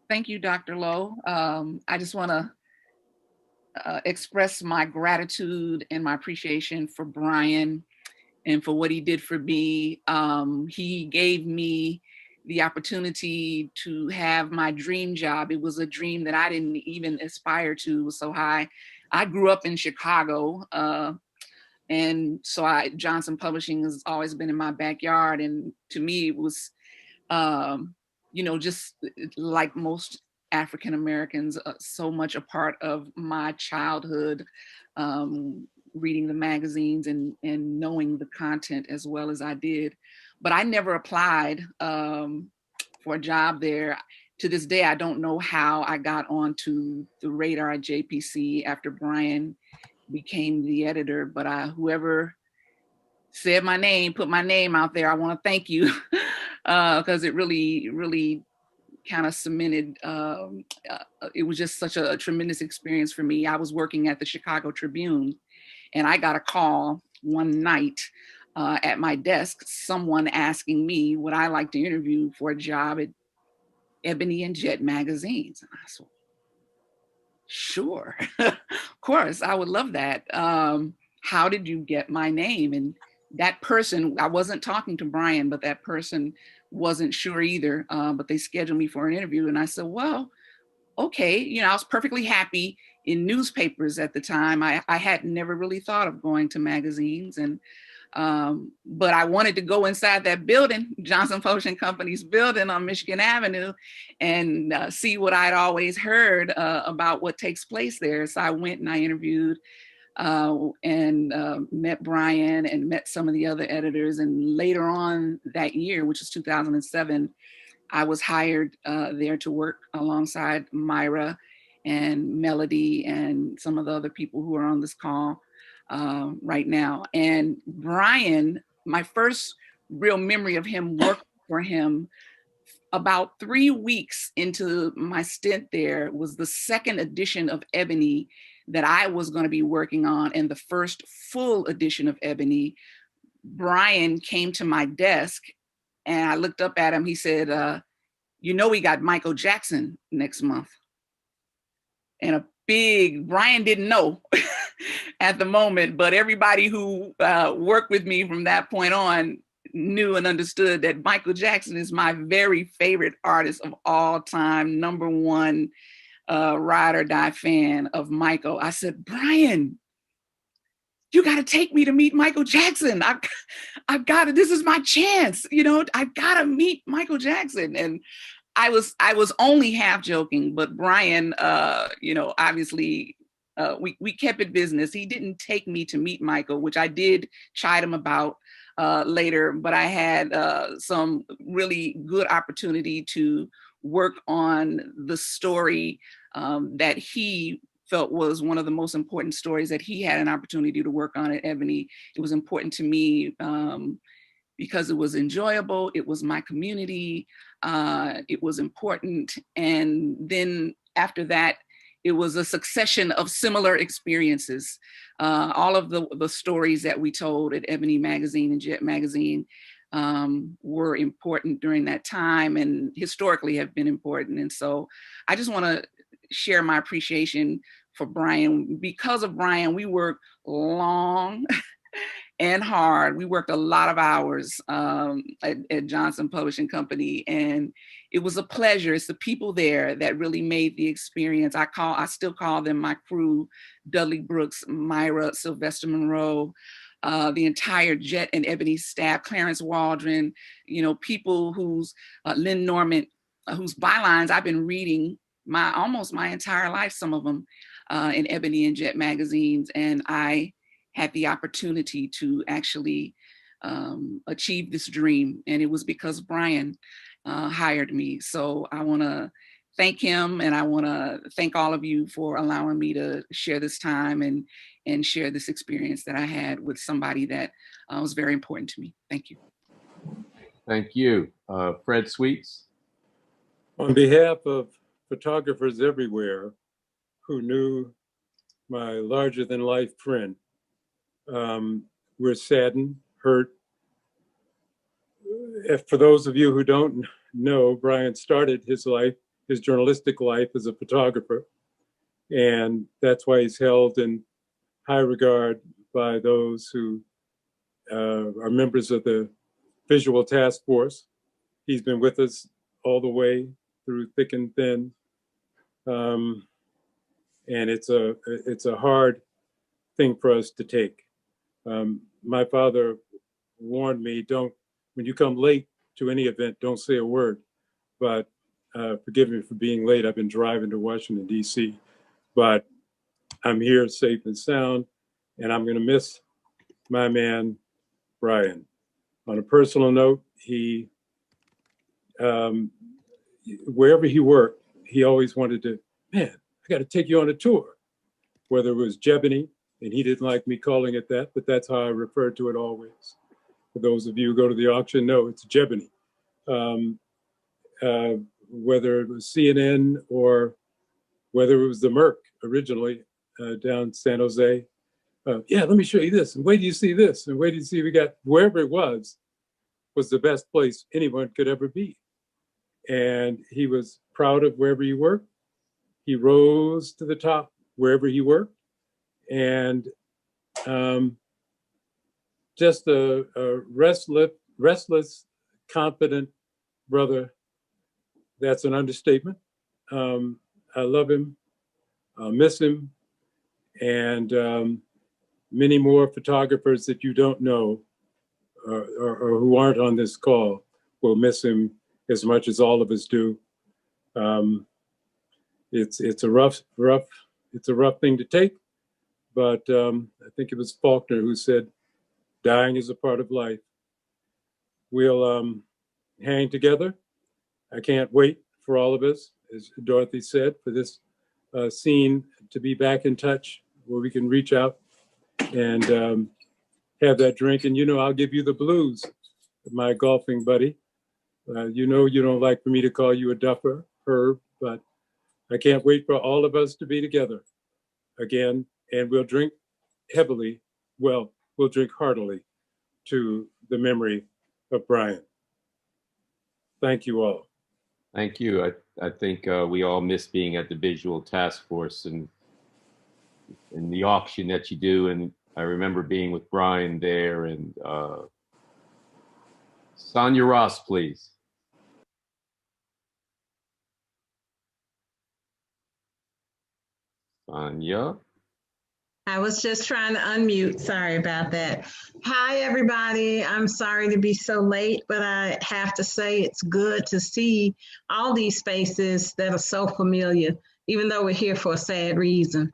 Thank you, Dr. Lowe. I just want to express my gratitude and my appreciation for Bryan and for what he did for me. He gave me the opportunity to have my dream job. It was a dream that I didn't even aspire to. It was so high. I grew up in Chicago, and so Johnson Publishing has always been in my backyard. And to me, it was, just like most African Americans, so much a part of my childhood, reading the magazines and knowing the content as well as I did. But I never applied for a job there. To this day, I don't know how I got onto the radar at JPC after Bryan became the editor, but whoever said my name, put my name out there, I want to thank you because it really, really kind of cemented, it was just such a tremendous experience for me. I was working at the Chicago Tribune and I got a call one night at my desk, someone asking me would I like to interview for a job at Ebony and Jet magazines. And I said, sure, of course, I would love that. How did you get my name? And that person, I wasn't talking to Bryan, but that person wasn't sure either, but they scheduled me for an interview. And I said, well, okay. I was perfectly happy in newspapers at the time. I had never really thought of going to magazines, and but I wanted to go inside that building, Johnson Publishing Company's building on Michigan Avenue, and see what I'd always heard about what takes place there. So I went and I interviewed and met Bryan and met some of the other editors. And later on that year, which is 2007, I was hired there to work alongside Myra and Melody and some of the other people who are on this call right now. And Bryan, my first real memory of him working for him, about 3 weeks into my stint there, was the second edition of Ebony that I was going to be working on, and the first full edition of Ebony. Bryan came to my desk and I looked up at him. He said, we got Michael Jackson next month. And Bryan didn't know at the moment, but everybody who worked with me from that point on knew and understood that Michael Jackson is my very favorite artist of all time, number one ride or die fan of Michael. I said, Bryan, you got to take me to meet Michael Jackson. I've got to, this is my chance. I've got to meet Michael Jackson. And I was only half joking, but Bryan, obviously we kept it business. He didn't take me to meet Michael, which I did chide him about later, but I had some really good opportunity to work on the story that he felt was one of the most important stories that he had an opportunity to work on at Ebony. It was important to me because it was enjoyable. It was my community. It was important. And then after that, it was a succession of similar experiences. All of the stories that we told at Ebony Magazine and Jet Magazine were important during that time and historically have been important. And so I just want to share my appreciation for Bryan. Because of Bryan, we worked long and hard. We worked a lot of hours at Johnson Publishing Company, and it was a pleasure. It's the people there that really made the experience. I still call them my crew: Dudley Brooks, Myra, Sylvester Monroe, the entire Jet and Ebony staff, Clarence Waldron, people whose Lynn Norman, whose bylines I've been reading almost my entire life, some of them. in Ebony and Jet magazines, and I had the opportunity to actually achieve this dream, and it was because Bryan hired me. So I want to thank him, and I want to thank all of you for allowing me to share this time and share this experience that I had with somebody that was very important to me. Thank you. Thank you. Fred Sweets. On behalf of photographers everywhere who knew my larger-than-life friend, we're saddened, hurt. For those of you who don't know, Bryan started his life, his journalistic life, as a photographer, and that's why he's held in high regard by those who are members of the Visual Task Force. He's been with us all the way through thick and thin, and it's a hard thing for us to take. My father warned me, when you come late to any event, don't say a word. But forgive me for being late. I've been driving to Washington, D.C., but I'm here safe and sound, and I'm going to miss my man, Bryan. On a personal note, he, wherever he worked, he always wanted to, man, I got to take you on a tour, whether it was Jebony, and he didn't like me calling it that, but that's how I referred to it always. For those of you who go to the auction, no, it's Jebony. Whether it was CNN or whether it was the Merc originally down San Jose. Yeah, let me show you this, and wait till you see this, and wait till you see we got, wherever it was the best place anyone could ever be. And he was proud of wherever he worked. He rose to the top wherever he worked. And just a restless, confident brother. That's an understatement. I love him, I'll miss him, and many more photographers that you don't know or who aren't on this call will miss him as much as all of us do. It's a rough thing to take, but I think it was Faulkner who said, dying is a part of life. We'll hang together. I can't wait for all of us, as Dorothy said, for this scene to be back in touch where we can reach out and have that drink. And I'll give you the blues, my golfing buddy. You don't like for me to call you a duffer, Herb, but I can't wait for all of us to be together again, and we'll drink heavily. Well, we'll drink heartily to the memory of Bryan. Thank you all. Thank you. I think we all miss being at the Visual Task Force and the auction that you do. And I remember being with Bryan there. And Sonia Ross, please. Sonia. I was just trying to unmute. Sorry about that. Hi, everybody. I'm sorry to be so late, but I have to say it's good to see all these faces that are so familiar, even though we're here for a sad reason.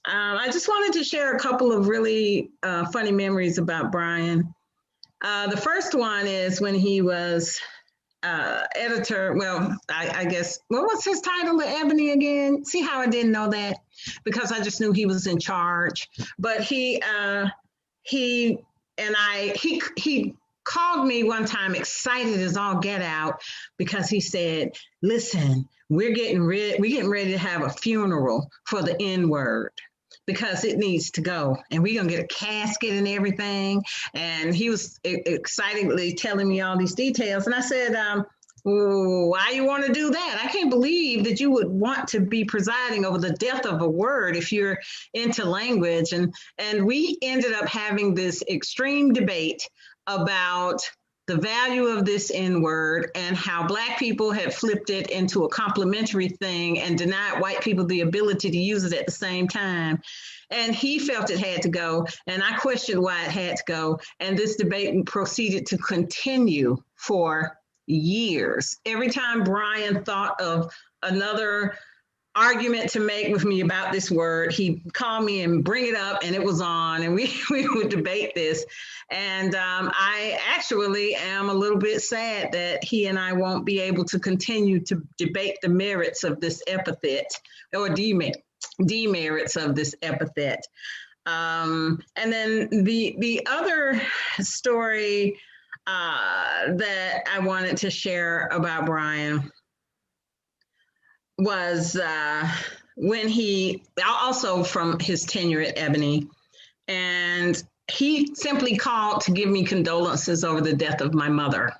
I just wanted to share a couple of really funny memories about Bryan. The first one is when he was editor. Well, I guess, what was his title at Ebony again? See how I didn't know that? Because I just knew he was in charge. But he called me one time excited as all get out because he said, listen, we're getting ready to have a funeral for the N-word because it needs to go, and we're gonna get a casket and everything. And he was excitedly telling me all these details. And I said, why you want to do that? I can't believe that you would want to be presiding over the death of a word if you're into language. And we ended up having this extreme debate about the value of this N-word and how Black people had flipped it into a complimentary thing and denied white people the ability to use it at the same time. And he felt it had to go, and I questioned why it had to go. And this debate proceeded to continue for years. Every time Bryan thought of another argument to make with me about this word. He called me and bring it up, and it was on, and we would debate this. And I actually am a little bit sad that he and I won't be able to continue to debate the merits of this epithet, or demerits of this epithet. And then the other story that I wanted to share about Bryan was when he, also from his tenure at Ebony, and he simply called to give me condolences over the death of my mother.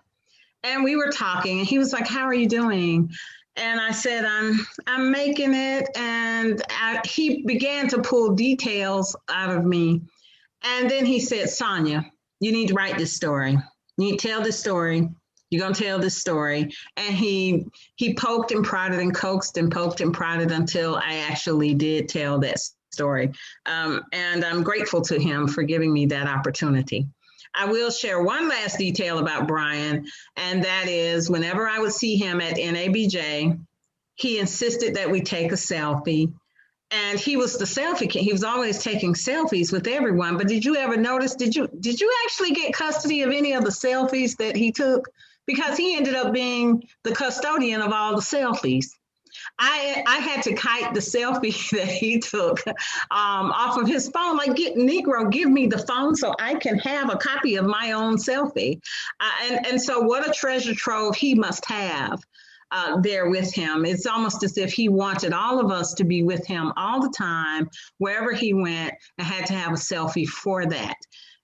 And we were talking, and he was like, "How are you doing?" And I said, I'm making it. And he began to pull details out of me. And then he said, "Sonia, you need to write this story. You need to tell this story. You're going to tell this story." And he poked and prodded and coaxed and poked and prodded until I actually did tell that story. And I'm grateful to him for giving me that opportunity. I will share one last detail about Bryan, and that is whenever I would see him at NABJ, he insisted that we take a selfie. And he was the selfie king. He was always taking selfies with everyone. But did you ever notice, did you actually get custody of any of the selfies that he took? Because he ended up being the custodian of all the selfies. I had to kite the selfie that he took off of his phone. Like, Negro, give me the phone so I can have a copy of my own selfie. And so what a treasure trove he must have there with him. It's almost as if he wanted all of us to be with him all the time, wherever he went, and had to have a selfie for that.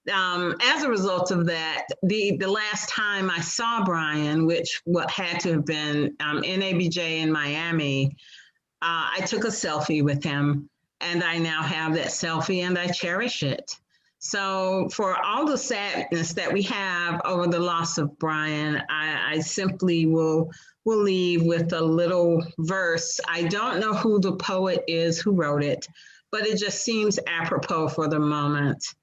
As a result of that, the last time I saw Bryan, which had to have been NABJ in Miami, I took a selfie with him, and I now have that selfie and I cherish it. So for all the sadness that we have over the loss of Bryan, I simply will leave with a little verse. I don't know who the poet is who wrote it, but it just seems apropos for the moment.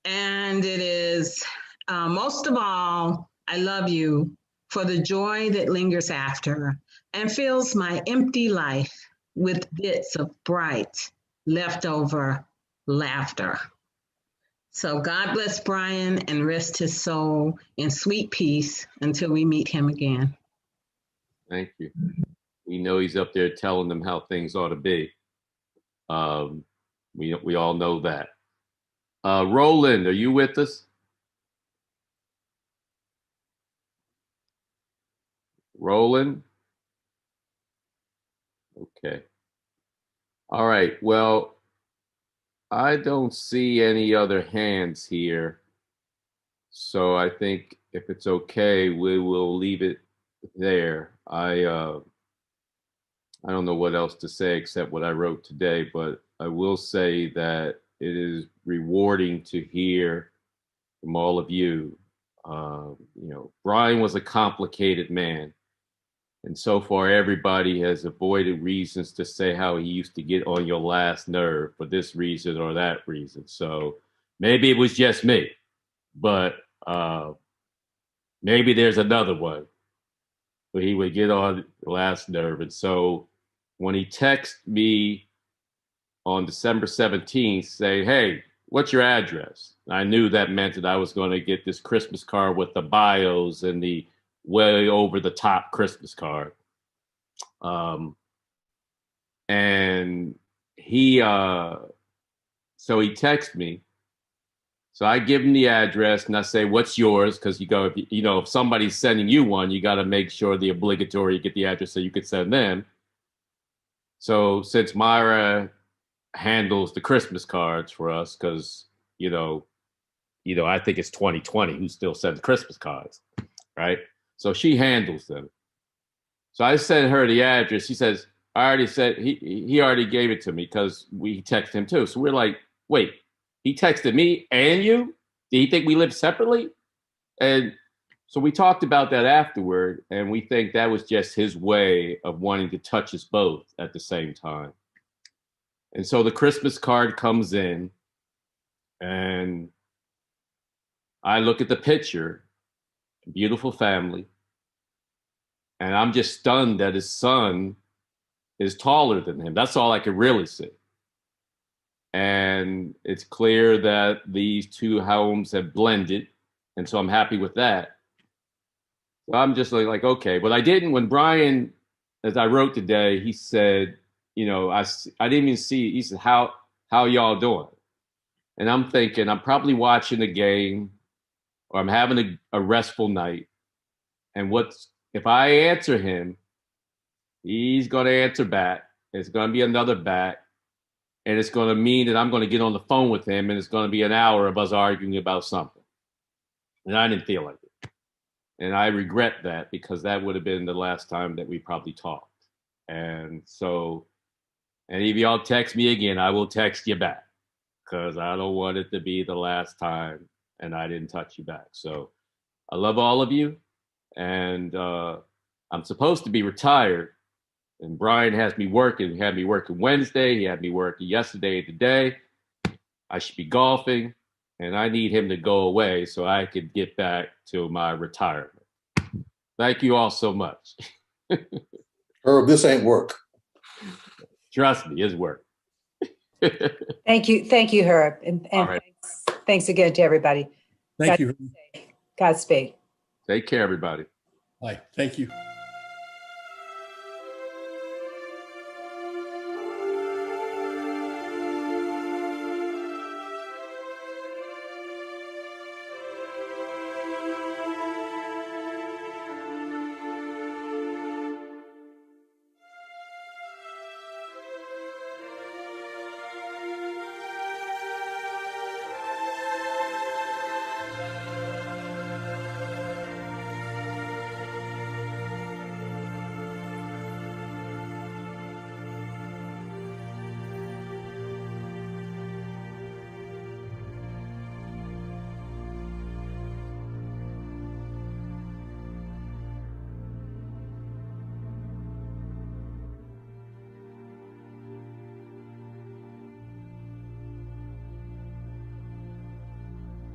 And it is, most of all, I love you for the joy that lingers after and fills my empty life with bits of bright leftover laughter. So God bless Bryan and rest his soul in sweet peace until we meet him again. Thank you. We know he's up there telling them how things ought to be. We all know that. Roland, are you with us? Roland? Okay. All right. Well, I don't see any other hands here. So I think if it's okay, we will leave it there. I don't know what else to say except what I wrote today, but I will say that it is rewarding to hear from all of you. Bryan was a complicated man. And so far, everybody has avoided reasons to say how he used to get on your last nerve for this reason or that reason. So maybe it was just me, but maybe there's another one where he would get on the last nerve. And so when he texted me on December 17th saying, "Hey, what's your address?" I knew that meant that I was going to get this Christmas card with the bios and the way over the top Christmas card. And he, so he texted me. So I give him the address and I say, "What's yours?" Because if somebody's sending you one, you got to make sure the obligatory, you get the address so you could send them. So since Myra handles the Christmas cards for us, because I think it's 2020 who still sends Christmas cards, right? So she handles them. So I sent her the address. She says, "I already said he already gave it to me," because we texted him too. So we're like, "Wait, he texted me and you? Did he think we lived separately?" And so we talked about that afterward, and we think that was just his way of wanting to touch us both at the same time. And so the Christmas card comes in, and I look at the picture, beautiful family, and I'm just stunned that his son is taller than him. That's all I could really see. And it's clear that these two homes have blended. And so I'm happy with that. So I'm just like, okay. But I didn't, when Bryan, as I wrote today, he said, you know, I didn't even see, he said, how y'all doing? And I'm thinking, I'm probably watching a game or I'm having a restful night. And if I answer him, he's going to answer back. It's going to be another back. And it's going to mean that I'm going to get on the phone with him and it's going to be an hour of us arguing about something. And I didn't feel like it. And I regret that because that would have been the last time that we probably talked. And so, and if y'all text me again, I will text you back because I don't want it to be the last time and I didn't touch you back. So I love all of you. And I'm supposed to be retired. And Bryan has me working. He had me working Wednesday. He had me working yesterday and today. I should be golfing. And I need him to go away so I could get back to my retirement. Thank you all so much. Herb, this ain't work. Trust me, it's work. Thank you, Herb. And right. thanks again to everybody. Thank you. Godspeed. Take care, everybody. Bye. Thank you.